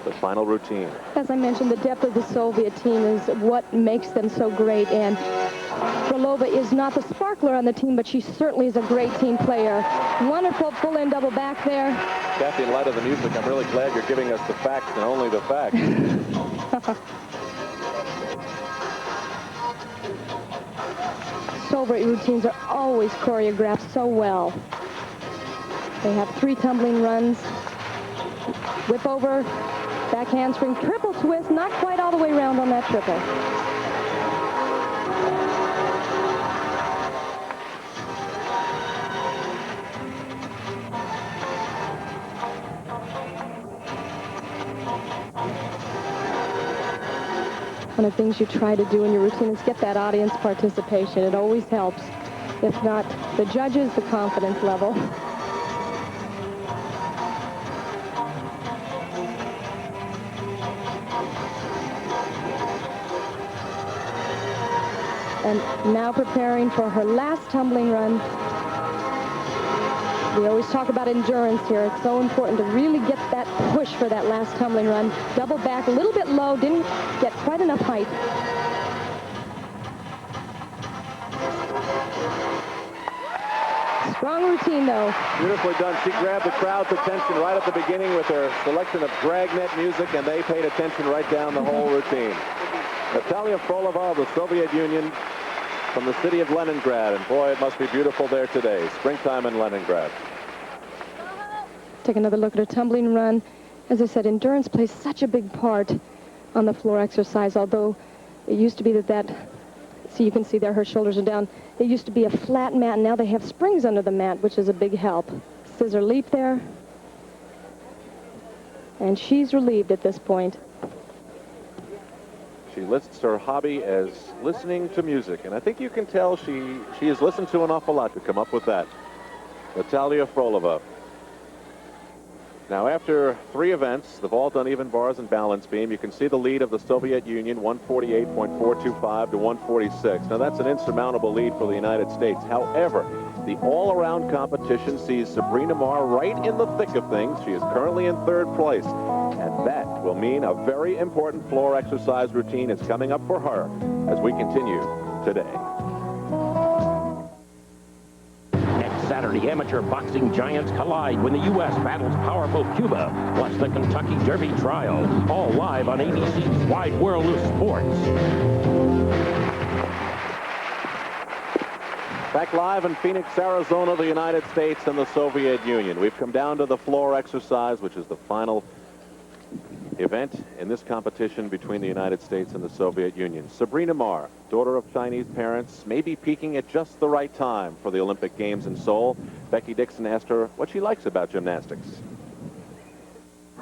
B: the final routine.
J: As I mentioned, the depth of the Soviet team is what makes them so great, and Frolova is not the sparkler on the team, but she certainly is a great team player. Wonderful full-in double back there.
B: Kathy, in light of the music, I'm really glad you're giving us the facts and only the facts.
J: Soviet routines are always choreographed so well. They have 3 tumbling runs, whip over, back handspring, triple twist, not quite all the way around on that triple. One of the things you try to do in your routine is get that audience participation. It always helps. If not the judges, the confidence level. And now preparing for her last tumbling run. We always talk about endurance here. It's so important to really get that push for that last tumbling run. Double back, a little bit low, didn't get quite enough height. Strong routine, though.
B: Beautifully done. She grabbed the crowd's attention right at the beginning with her selection of dragnet music, and they paid attention right down the whole routine. Natalia Frolova of the Soviet Union from the city of Leningrad, and boy, it must be beautiful there today. Springtime in Leningrad.
J: Take another look at her tumbling run. As I said, endurance plays such a big part on the floor exercise, although it used to be that, see, you can see there her shoulders are down. It used to be a flat mat, and now they have springs under the mat, which is a big help. Scissor leap there. And she's relieved at this point.
B: She lists her hobby as listening to music, and I think you can tell she has listened to an awful lot to come up with that. Natalia Frolova. Now, after 3 events, the vault, uneven bars, and balance beam, you can see the lead of the Soviet Union, 148.425 to 146. Now, that's an insurmountable lead for the United States. However, the all-around competition sees Sabrina Marr right in the thick of things. She is currently in 3rd place, and that will mean a very important floor exercise routine is coming up for her as we continue today.
Q: Saturday, amateur boxing giants collide when the U.S. battles powerful Cuba. Watch the Kentucky Derby trial, all live on ABC's Wide World of Sports.
B: Back live in Phoenix, Arizona, the United States and the Soviet Union. We've come down to the floor exercise, which is the final event in this competition between the United States and the Soviet Union. Sabrina Marr, daughter of Chinese parents, may be peaking at just the right time for the Olympic Games in Seoul. Becky Dixon asked her what she likes about gymnastics.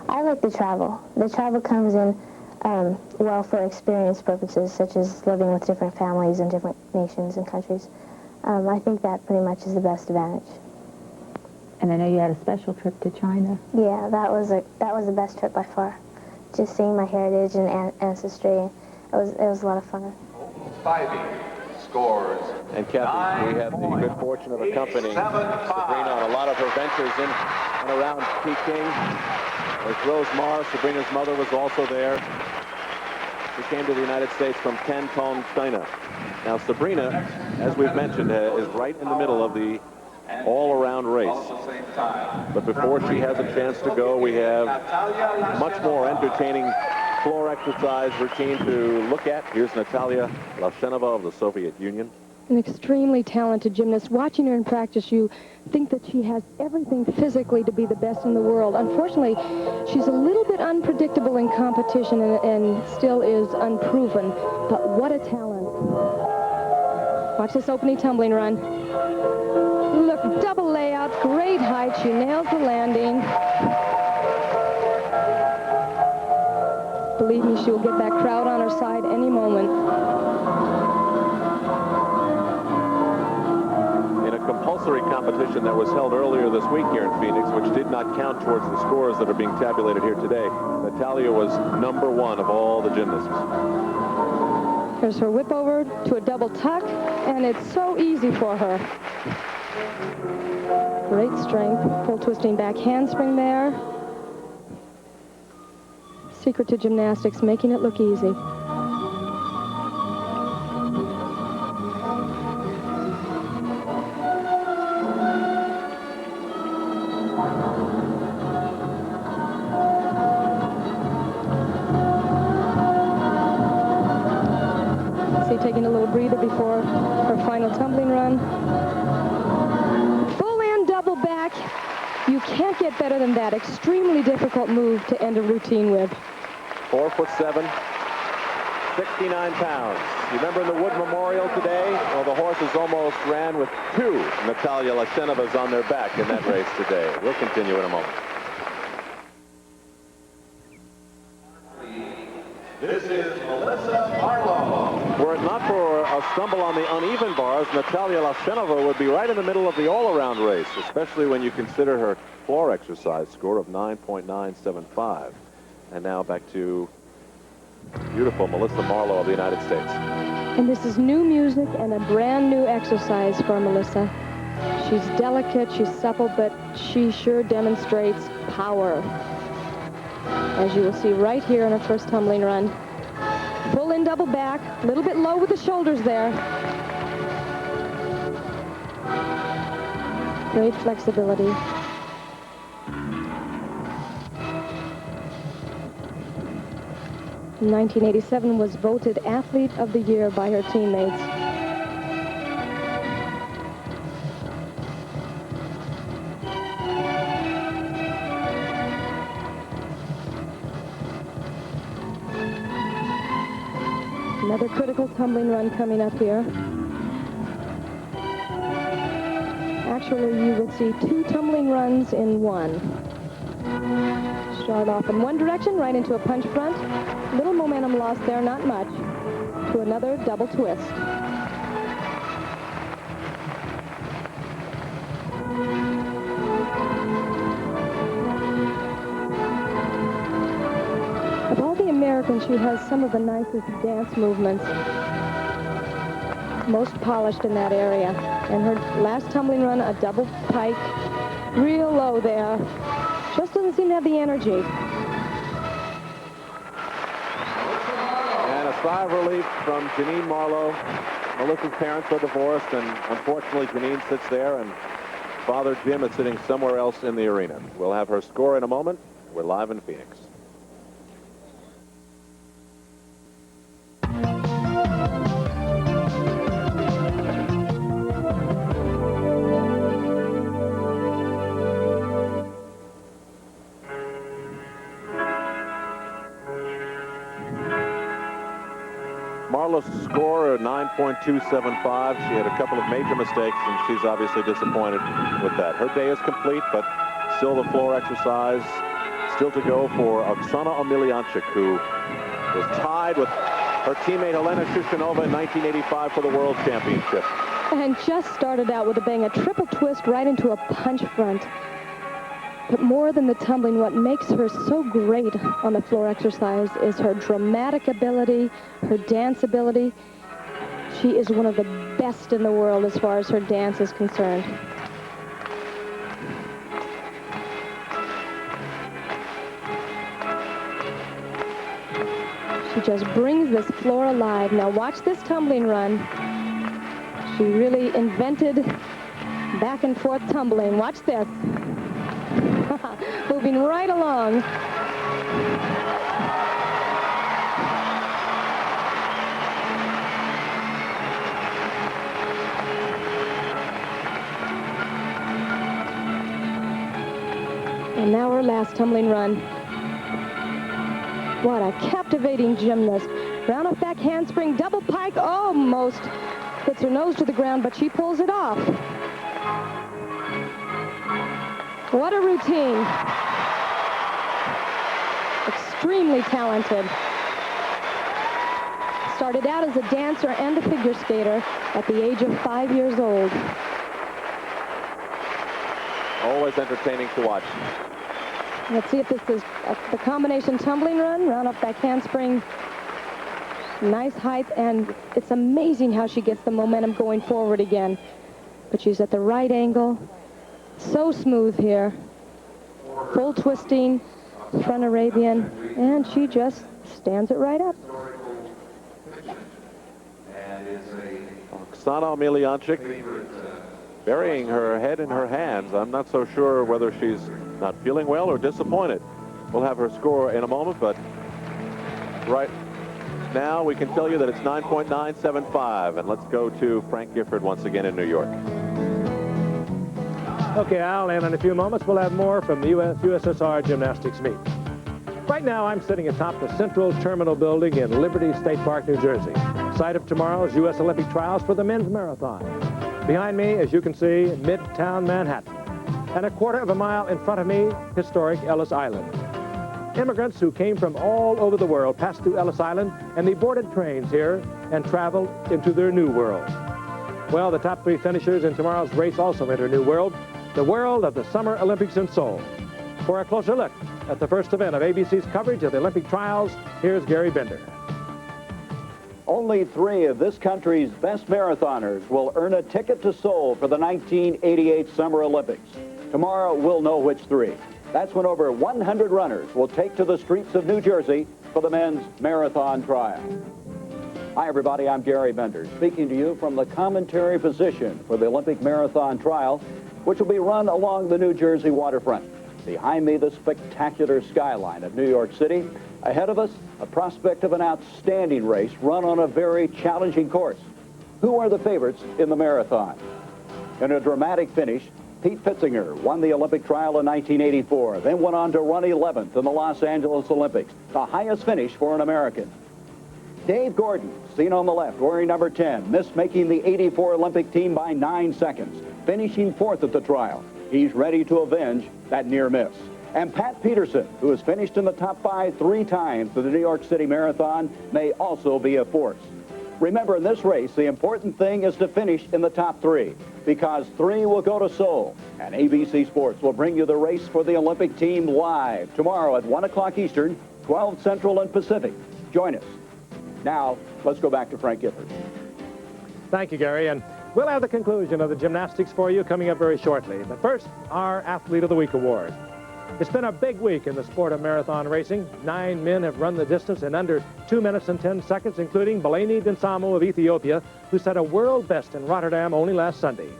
L: I like the travel. The travel comes in well for experience purposes, such as living with different families in different nations and countries. I think that pretty much is the best advantage.
O: And I know you had a special trip to China.
L: Yeah, that was the best trip by far. Just seeing my heritage and ancestry, it was a lot of fun.
H: 5 scores.
B: And Kathy, we have the good fortune of accompanying Sabrina on a lot of her ventures in and around Peking. There's Rose Marr, Sabrina's mother, was also there. She came to the United States from Canton, China. Now, Sabrina, as we've mentioned, is right in the middle of the all-around race. But before she has a chance to go, we have much more entertaining floor exercise routine to look at. Here's Natalia Lashenova of the Soviet Union.
J: An extremely talented gymnast. Watching her in practice, you think that she has everything physically to be the best in the world. Unfortunately, she's a little bit unpredictable in competition and still is unproven. But what a talent. Watch this opening tumbling run. Look, double layout, great height. She nails the landing. Believe me, she'll get that crowd on her side any moment.
B: In a compulsory competition that was held earlier this week here in Phoenix, which did not count towards the scores that are being tabulated here today, Natalia was #1 of all the gymnasts.
J: Here's her whip over to a double tuck, and it's so easy for her. Great strength. Full twisting back handspring there. Secret to gymnastics, making it look easy. Taking a little breather before her final tumbling run. Full in double back. You can't get better than that. Extremely difficult move to end a routine with.
B: 4'7", 69 pounds. You remember in the Wood Memorial today? Well, the horses almost ran with 2 Natalia Lashenovas on their back in that race today. We'll continue in a moment.
H: This is Melissa Marlowe.
B: Were it not for a stumble on the uneven bars, Natalia Lashenova would be right in the middle of the all-around race, especially when you consider her floor exercise score of 9.975. And now back to beautiful Melissa Marlowe of the United States.
J: And this is new music and a brand new exercise for Melissa. She's delicate, she's supple, but she sure demonstrates power. As you will see right here in her first tumbling run. Full in double back, a little bit low with the shoulders there. Great flexibility. In 1987 was voted Athlete of the Year by her teammates. Another critical tumbling run coming up here. Actually, you will see 2 tumbling runs in one. Start off in one direction, right into a punch front. Little momentum lost there, not much. To another double twist. Of all the Americans, she has some of the nicest dance movements. Most polished in that area. And her last tumbling run, a double pike. Real low there. Just doesn't seem to have the energy.
B: And a sigh of relief from Janine Marlowe. Melissa's parents are divorced, and unfortunately Janine sits there, and Father Jim is sitting somewhere else in the arena. We'll have her score in a moment. We're live in Phoenix. Marlowe's score, 9.275. She had a couple of major mistakes, and she's obviously disappointed with that. Her day is complete, but still the floor exercise still to go for Oksana Omelianchik, who was tied with her teammate Helena Shushanova in 1985 for the World Championship.
J: And just started out with a bang, a triple twist right into a punch front. But more than the tumbling, what makes her so great on the floor exercise is her dramatic ability, her dance ability. She is one of the best in the world as far as her dance is concerned. She just brings this floor alive. Now watch this tumbling run. She really invented back and forth tumbling. Watch this. Moving right along. And now her last tumbling run. What a captivating gymnast. Round off back handspring, double pike, almost hits her nose to the ground, but she pulls it off. What a routine. Extremely talented. started out as a dancer and a figure skater at the age of 5 years old.
B: Always entertaining to watch.
J: Let's see if this is the combination tumbling run, round up back handspring. Nice height, and it's amazing how she gets the momentum going forward again. But she's at the right angle. So smooth here. Full twisting, front Arabian, and she just stands it right up.
B: Oksana Miljanchik burying her head in her hands. I'm not so sure whether she's not feeling well or disappointed. We'll have her score in a moment, but right now we can tell you that it's 9.975. And let's go to Frank Gifford once again in New York.
A: Okay, Al, and in a few moments we'll have more from the USSR gymnastics meet. Right now I'm sitting atop the Central Terminal building in Liberty State Park, New Jersey, site of tomorrow's U.S. Olympic trials for the men's marathon. Behind me, as you can see, Midtown Manhattan. And a quarter of a mile in front of me, historic Ellis Island. Immigrants who came from all over the world passed through Ellis Island, and they boarded trains here and traveled into their new world. Well, the top 3 finishers in tomorrow's race also enter a new world, the world of the Summer Olympics in Seoul. For a closer look at the first event of ABC's coverage of the Olympic trials, here's Gary Bender.
R: Only 3 of this country's best marathoners will earn a ticket to Seoul for the 1988 Summer Olympics. Tomorrow, we'll know which 3. That's when over 100 runners will take to the streets of New Jersey for the men's marathon trial. Hi, everybody. I'm Gary Bender, speaking to you from the commentary position for the Olympic marathon trial, which will be run along the New Jersey waterfront. Behind me, the spectacular skyline of New York City. Ahead of us, a prospect of an outstanding race run on a very challenging course. Who are the favorites in the marathon? In a dramatic finish, Pete Fitzinger won the Olympic trial in 1984, then went on to run 11th in the Los Angeles Olympics, the highest finish for an American. Dave Gordon, seen on the left, wearing number 10, missed making the 84 Olympic team by 9 seconds, finishing 4th at the trial. He's ready to avenge that near miss. And Pat Peterson, who has finished in the top 5 3 times for the New York City Marathon, may also be a force. Remember, in this race, the important thing is to finish in the top 3, because 3 will go to Seoul, and ABC Sports will bring you the race for the Olympic team live tomorrow at 1 o'clock Eastern, 12 Central and Pacific. Join us. Now, let's go back to Frank Gifford.
A: Thank you, Gary, and we'll have the conclusion of the gymnastics for you coming up very shortly. But first, our Athlete of the Week award. It's been a big week in the sport of marathon racing. 9 men have run the distance in under 2 minutes and 10 seconds, including Beleni Dinsamo of Ethiopia, who set a world best in Rotterdam only last Sunday.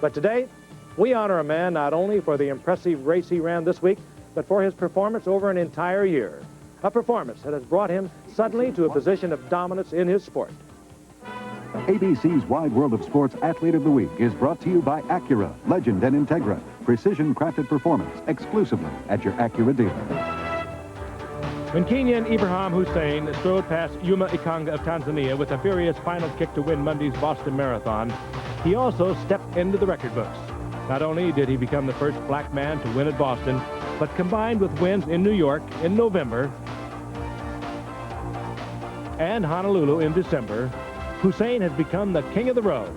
A: But today, we honor a man not only for the impressive race he ran this week, but for his performance over an entire year. A performance that has brought him suddenly to a position of dominance in his sport.
D: ABC's Wide World of Sports Athlete of the Week is brought to you by Acura, Legend, and Integra. Precision-crafted performance exclusively at your Acura dealer.
A: When Kenyan Ibrahim Hussein strode past Yuma Ikanga of Tanzania with a furious final kick to win Monday's Boston Marathon, he also stepped into the record books. Not only did he become the first black man to win at Boston, but combined with wins in New York in November and Honolulu in December, Hussein has become the king of the road.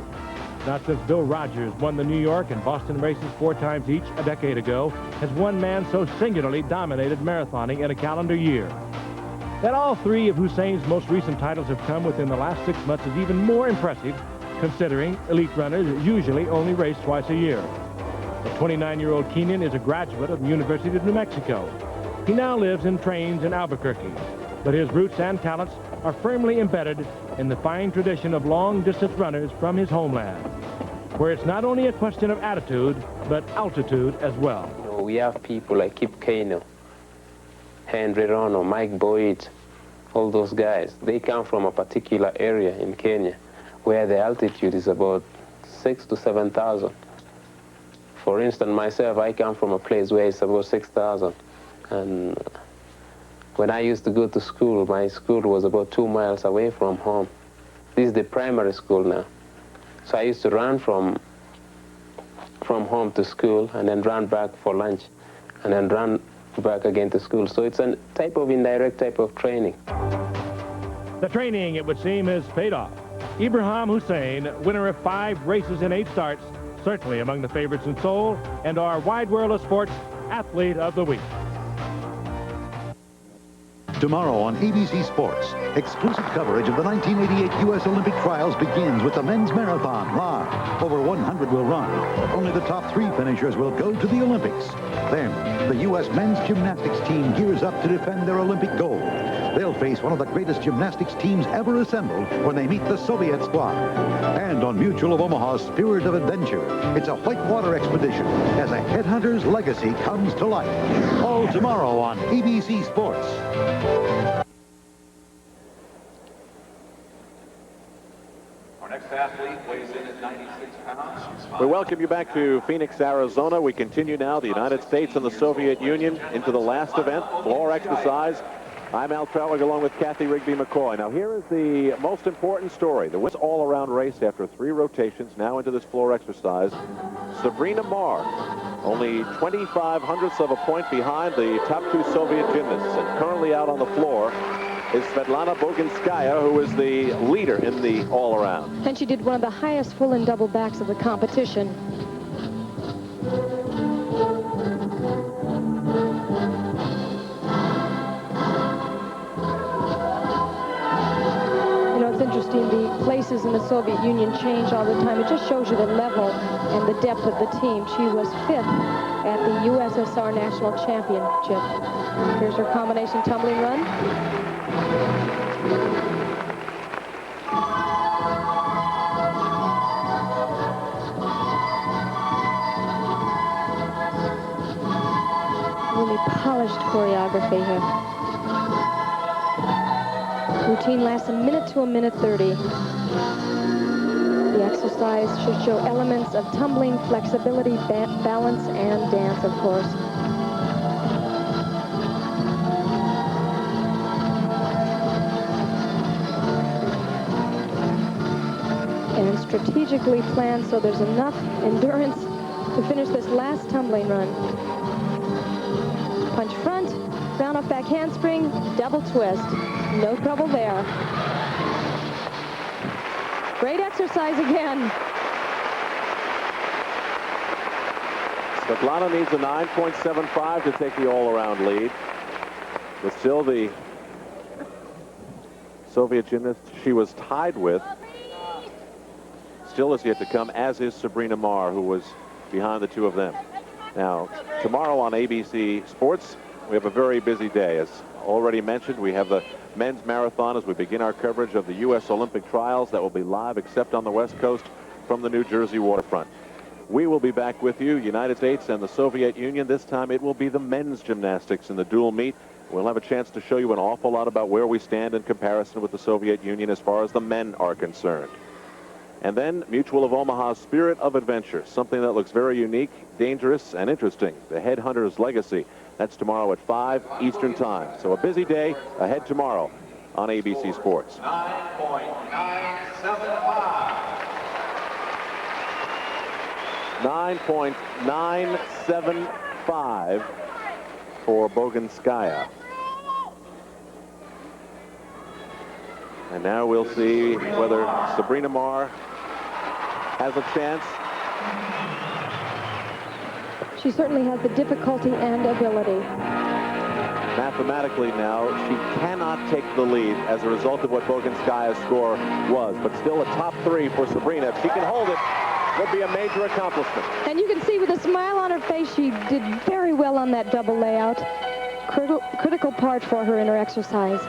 A: Not since Bill Rogers won the New York and Boston races 4 times each a decade ago has one man so singularly dominated marathoning in a calendar year. That all 3 of Hussein's most recent titles have come within the last 6 months is even more impressive, considering elite runners usually only race twice a year. The 29-year-old Kenyan is a graduate of the University of New Mexico. He now lives and trains in Albuquerque, but his roots and talents are firmly embedded in the fine tradition of long-distance runners from his homeland, where it's not only a question of attitude, but altitude as well.
S: We have people like Kip Keino, Henry Rono, Mike Boyd, all those guys. They come from a particular area in Kenya where the altitude is about 6,000 to 7,000. For instance, myself, I come from a place where it's about 6,000. And when I used to go to school, my school was about 2 miles away from home. This is the primary school now. So I used to run from home to school and then run back for lunch and then run back again to school. So it's a type of indirect type of training.
A: The training, it would seem, has paid off. Ibrahim Hussein, winner of 5 races in 8 starts, certainly among the favorites in Seoul, and our Wide World of Sports Athlete of the Week.
D: Tomorrow on ABC Sports, exclusive coverage of the 1988 U.S. Olympic trials begins with the men's marathon live. Over 100 will run. Only the top 3 finishers will go to the Olympics. Then, the U.S. men's gymnastics team gears up to defend their Olympic gold. They'll face one of the greatest gymnastics teams ever assembled when they meet the Soviet squad. And on Mutual of Omaha's Spirit of Adventure, it's a whitewater expedition as a headhunter's legacy comes to life. All tomorrow on ABC Sports.
B: Our next athlete weighs in at 96 pounds. We welcome you back to Phoenix, Arizona. We continue now the United States and the Soviet Union into the last event, floor exercise. I'm Al Trellig along with Kathy Rigby-McCoy. Now here is the most important story. The wins all-around race after 3 rotations, now into this floor exercise. Sabrina Marr, only 0.25 of a point behind the top 2 Soviet gymnasts. And currently out on the floor is Svetlana Boginskaya, who is the leader in the all-around.
J: And she did one of the highest full and double backs of the competition. It's interesting, the places in the Soviet Union change all the time. It just shows you the level and the depth of the team. She was 5th at the USSR National Championship. Here's her combination tumbling run. Really polished choreography here. Routine lasts 1 minute to 1 minute 30. The exercise should show elements of tumbling, flexibility, balance, and dance, of course. And strategically planned so there's enough endurance to finish this last tumbling run. Punch front, round off back handspring, double twist. No trouble there. Great exercise again.
B: Svetlana needs a 9.75 to take the all-around lead. But still the Soviet gymnast she was tied with still is yet to come, as is Sabrina Marr, who was behind the 2 of them. Now, tomorrow on ABC Sports, we have a very busy day. As already mentioned, we have the men's marathon as we begin our coverage of the U.S. Olympic trials. That will be live, except on the West Coast, from the New Jersey waterfront. We will be back with you, United States and the Soviet Union. This time it will be the men's gymnastics in the dual meet. We'll have a chance to show you an awful lot about where we stand in comparison with the Soviet Union as far as the men are concerned. And then Mutual of Omaha's Spirit of Adventure, something that looks very unique, dangerous, and interesting. The Headhunter's Legacy. That's tomorrow at 5 Eastern Time. So a busy day ahead tomorrow on ABC Sports. 9.975 for Boginskaya. And now we'll see whether Sabrina Marr has a chance.
J: She certainly has the difficulty and ability.
B: Mathematically now, she cannot take the lead as a result of what Boginskaya's score was. But still a top 3 for Sabrina. If she can hold it, would be a major accomplishment.
J: And you can see with a smile on her face, she did very well on that double layout. Critical part for her in her exercise.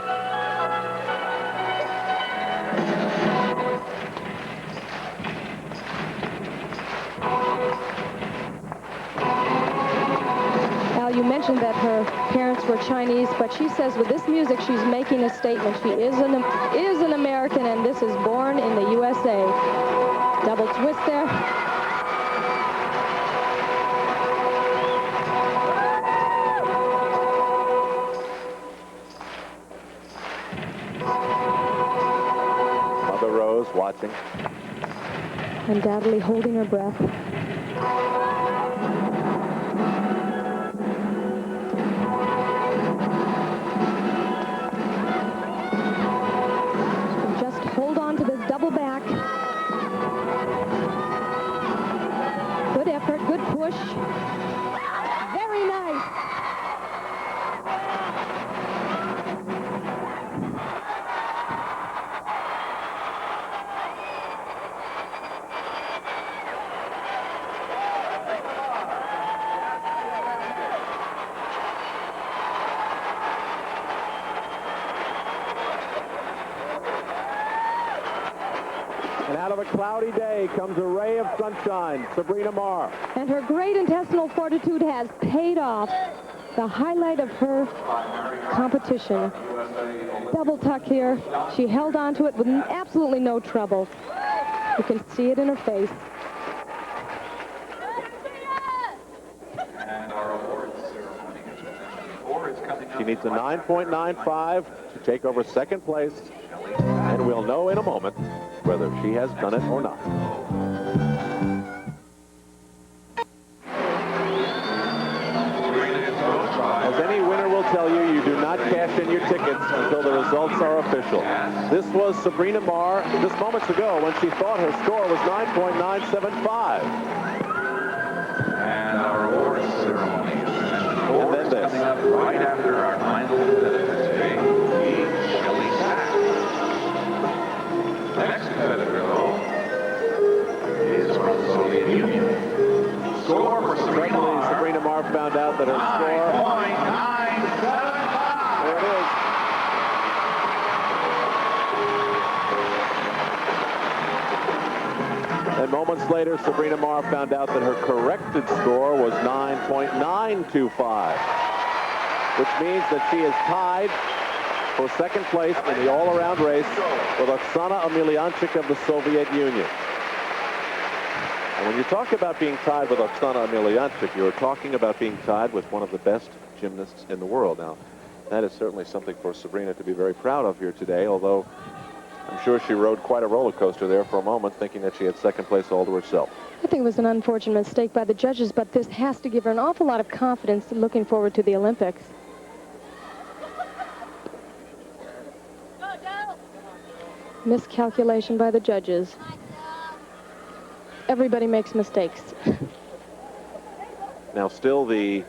J: You mentioned that her parents were Chinese, but she says with this music she's making a statement. She is an American, and this is born in the USA. Double twist there.
B: Mother Rose watching.
J: Undoubtedly holding her breath. double back. Good effort, good push. Very nice.
B: And out of a cloudy day comes a ray of sunshine, Sabrina Marr.
J: And her great intestinal fortitude has paid off. The highlight of her competition. Double tuck here. She held on to it with absolutely no trouble. You can see it in her face.
B: She needs a 9.95 to take over second place, and we'll know in a moment whether she has done it or not. As any winner will tell you, you do not cash in your tickets until the results are official. This was Sabrina Marr just moments ago when she thought her score was 9.975.
T: And our awards ceremony is
B: And then this.
T: coming up right after our final competitor today, Shelley Sack. The next competitor, though, is from the Soviet Union. Score for Sabrina Marr.
B: Sabrina Marr found out that her score...
T: 9.975.
B: There it is. And moments later, Sabrina Marr found out that her corrected score was 9.925, which means that she is tied for second place in the all-around race with Oksana Emelianchik of the Soviet Union. And when you talk about being tied with Oksana Emelianchik, you're talking about being tied with one of the best gymnasts in the world. Now, that is certainly something for Sabrina to be very proud of here today, although I'm sure she rode quite a roller coaster there for a moment, thinking that she had second place all to herself.
J: I think it was an unfortunate mistake by the judges, but this has to give her an awful lot of confidence looking forward to the Olympics. Miscalculation by the judges. Everybody makes mistakes.
B: Now, still the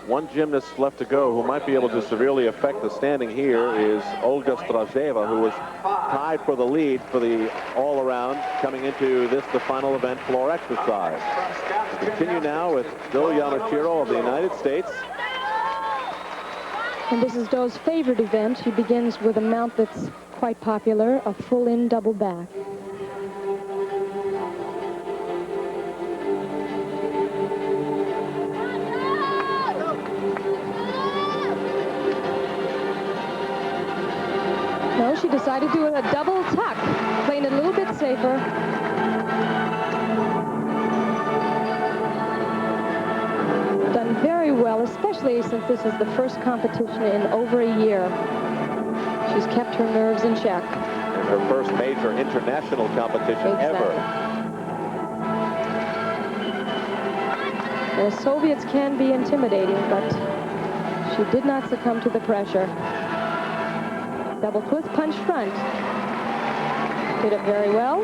B: one gymnast left to go who might be able to severely affect the standing here is Olga Strazeva, who was tied for the lead for the all-around coming into this, the final event, floor exercise. We continue now with Do Yamashiro of the United States.
J: And this is Do's favorite event. He begins with a mount that's quite popular, a full-in double back. No, she decided to do a double tuck, playing it a little bit safer. Done very well, especially since this is the first competition in over a year. She's kept her nerves in check.
B: And her first major international competition ever.
J: The Soviets can be intimidating, but she did not succumb to the pressure. Double twist punch front. Did it very well.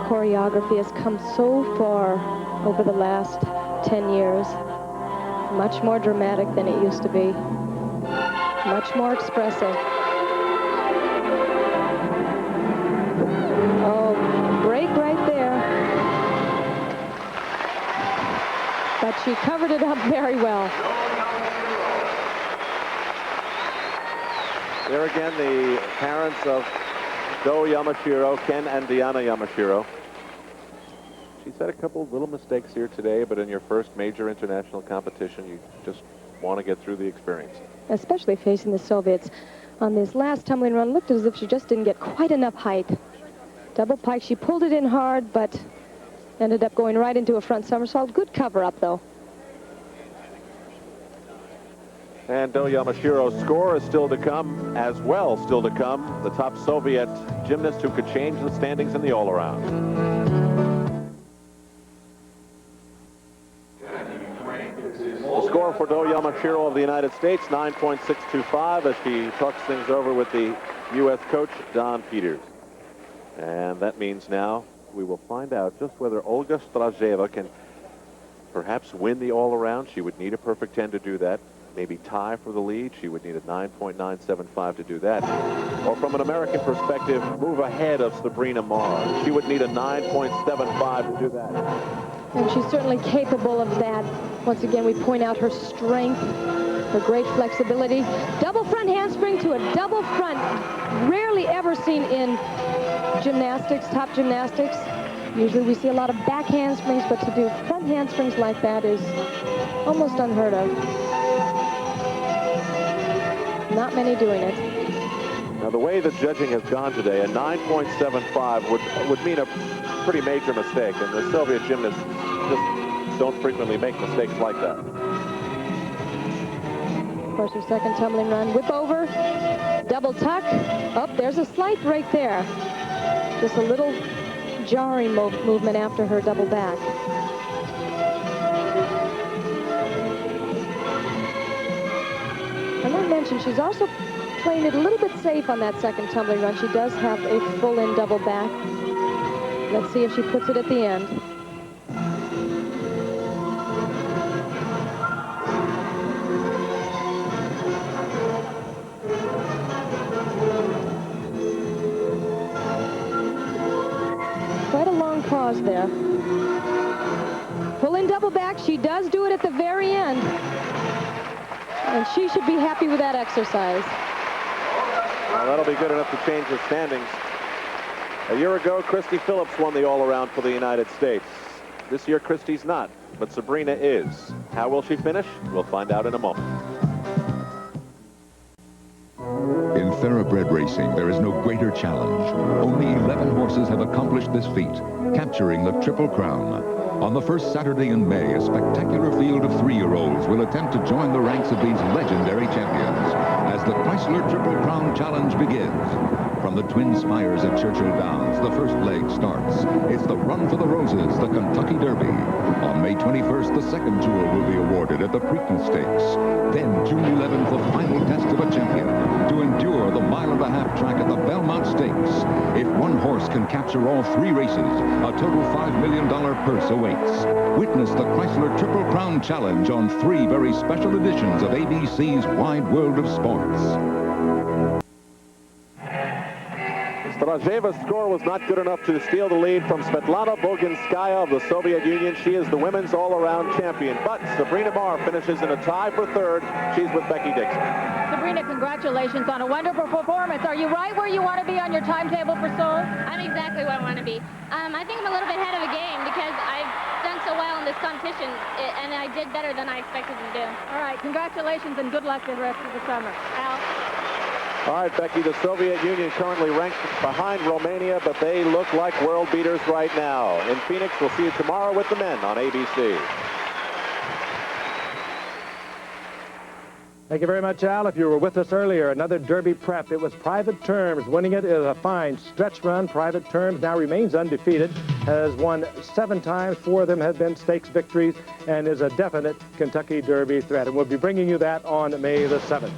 J: Choreography has come so far over the last 10 years. Much more dramatic than it used to be. Much more expressive. Oh, break right there. But she covered it up very well.
B: There again, the parents of Do Yamashiro, Ken and Diana Yamashiro. She's had a couple of little mistakes here today, but in your first major international competition, you just want to get through the experience.
J: Especially facing the Soviets. On this last tumbling run, looked as if she just didn't get quite enough height. Double pike, she pulled it in hard, but ended up going right into a front somersault. Good cover-up, though.
B: And Do Yamashiro's score is still to come, as well still to come. The top Soviet gymnast who could change the standings in the all-around. Score for Do Yamashiro of the United States, 9.625, as she talks things over with the U.S. coach, Don Peters. And that means now we will find out just whether Olga Strajeva can perhaps win the all-around. She would need a perfect 10 to do that. Maybe tie for the lead. She would need a 9.975 to do that. Or from an American perspective, move ahead of Sabrina Marr. She would need a 9.75 to do that.
J: And she's certainly capable of that. Once again, we point out her strength, her great flexibility. Double front handspring to a double front. Rarely ever seen in gymnastics, top gymnastics. Usually we see a lot of back handsprings, but to do front handsprings like that is almost unheard of. Not many doing it.
B: Now, the way the judging has gone today, a 9.75 would mean a pretty major mistake, and the Soviet gymnasts just don't frequently make mistakes like that.
J: Of course, her second tumbling run. Whip over, double tuck. Oh, there's a slight break there. Just a little jarring movement after her double back. And I mentioned she's also playing it a little bit safe on that second tumbling run. She does have a full-in double back. Let's see if she puts it at the end. Quite a long pause there. Full-in double back. She does do it at the very end. And she should be happy with that exercise.
B: Well, that'll be good enough to change the standings. A year ago, Christy Phillips won the all-around for the United States. This year, Christy's not, but Sabrina is. How will she finish? We'll find out in a moment.
F: In thoroughbred racing, there is no greater challenge. Only 11 horses have accomplished this feat, capturing the Triple Crown. On the first Saturday in May, a spectacular field of 3-year-olds will attempt to join the ranks of these legendary champions as the Chrysler Triple Crown Challenge begins. From the Twin Spires at Churchill Downs, the first leg starts. It's the Run for the Roses, the Kentucky Derby. On May 21st, the second jewel will be awarded at the Preakness Stakes. Then June 11th, the final test of a champion to endure the mile-and-a-half track at the Belmont Stakes. If one horse can capture all 3 races, a total $5 million purse awaits. Witness the Chrysler Triple Crown Challenge on 3 very special editions of ABC's Wide World of Sports.
B: Strajeva's score was not good enough to steal the lead from Svetlana Boginskaya of the Soviet Union. She is the women's all-around champion. But Sabrina Marr finishes in a tie for third. She's with Becky Dixon.
O: Sabrina, congratulations on a wonderful performance. Are you right where you want to be on your timetable for Seoul?
N: I'm exactly where I want to be. I think I'm a little bit ahead of the game because I've done so well in this competition, and I did better than I expected to do.
O: All right, congratulations and good luck the rest of the summer. Al?
B: All right, Becky, the Soviet Union currently ranked behind Romania, but they look like world beaters right now. In Phoenix, we'll see you tomorrow with the men on ABC.
A: Thank you very much, Al. If you were with us earlier, another Derby prep. It was Private Terms. Winning it is a fine stretch run. Private Terms now remains undefeated, has won 7 times. 4 of them have been stakes victories, and is a definite Kentucky Derby threat. And we'll be bringing you that on May the 7th.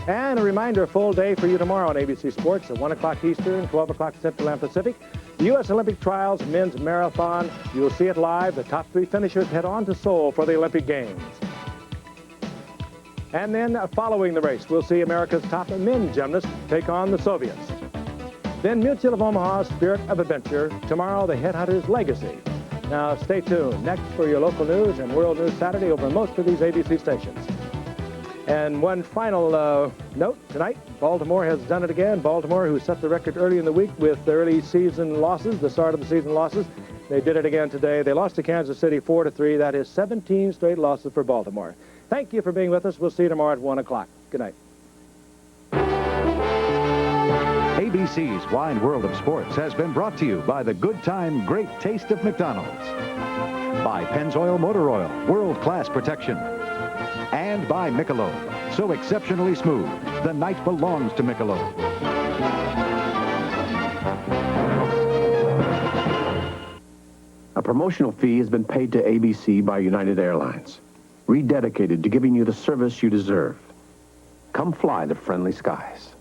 A: And a reminder, a full day for you tomorrow on ABC Sports at 1 o'clock Eastern, 12 o'clock Central and Pacific. The U.S. Olympic Trials Men's Marathon. You'll see it live. The top 3 finishers head on to Seoul for the Olympic Games. And then following the race, we'll see America's top men gymnasts take on the Soviets. Then Mutual of Omaha's Spirit of Adventure. Tomorrow, the Headhunters Legacy. Now, stay tuned. Next for your local news and World News Saturday over most of these ABC stations. And one final note tonight, Baltimore has done it again. Baltimore, who set the record early in the week with the early season losses, the start of the season losses, they did it again today. They lost to Kansas City 4-3. That is 17 straight losses for Baltimore. Thank you for being with us. We'll see you tomorrow at 1 o'clock. Good night.
D: ABC's Wide World of Sports has been brought to you by the good time, great taste of McDonald's. By Pennzoil Motor Oil, world-class protection. And by Michelob, so exceptionally smooth, the night belongs to Michelob.
U: A promotional fee has been paid to ABC by United Airlines, rededicated to giving you the service you deserve. Come fly the friendly skies.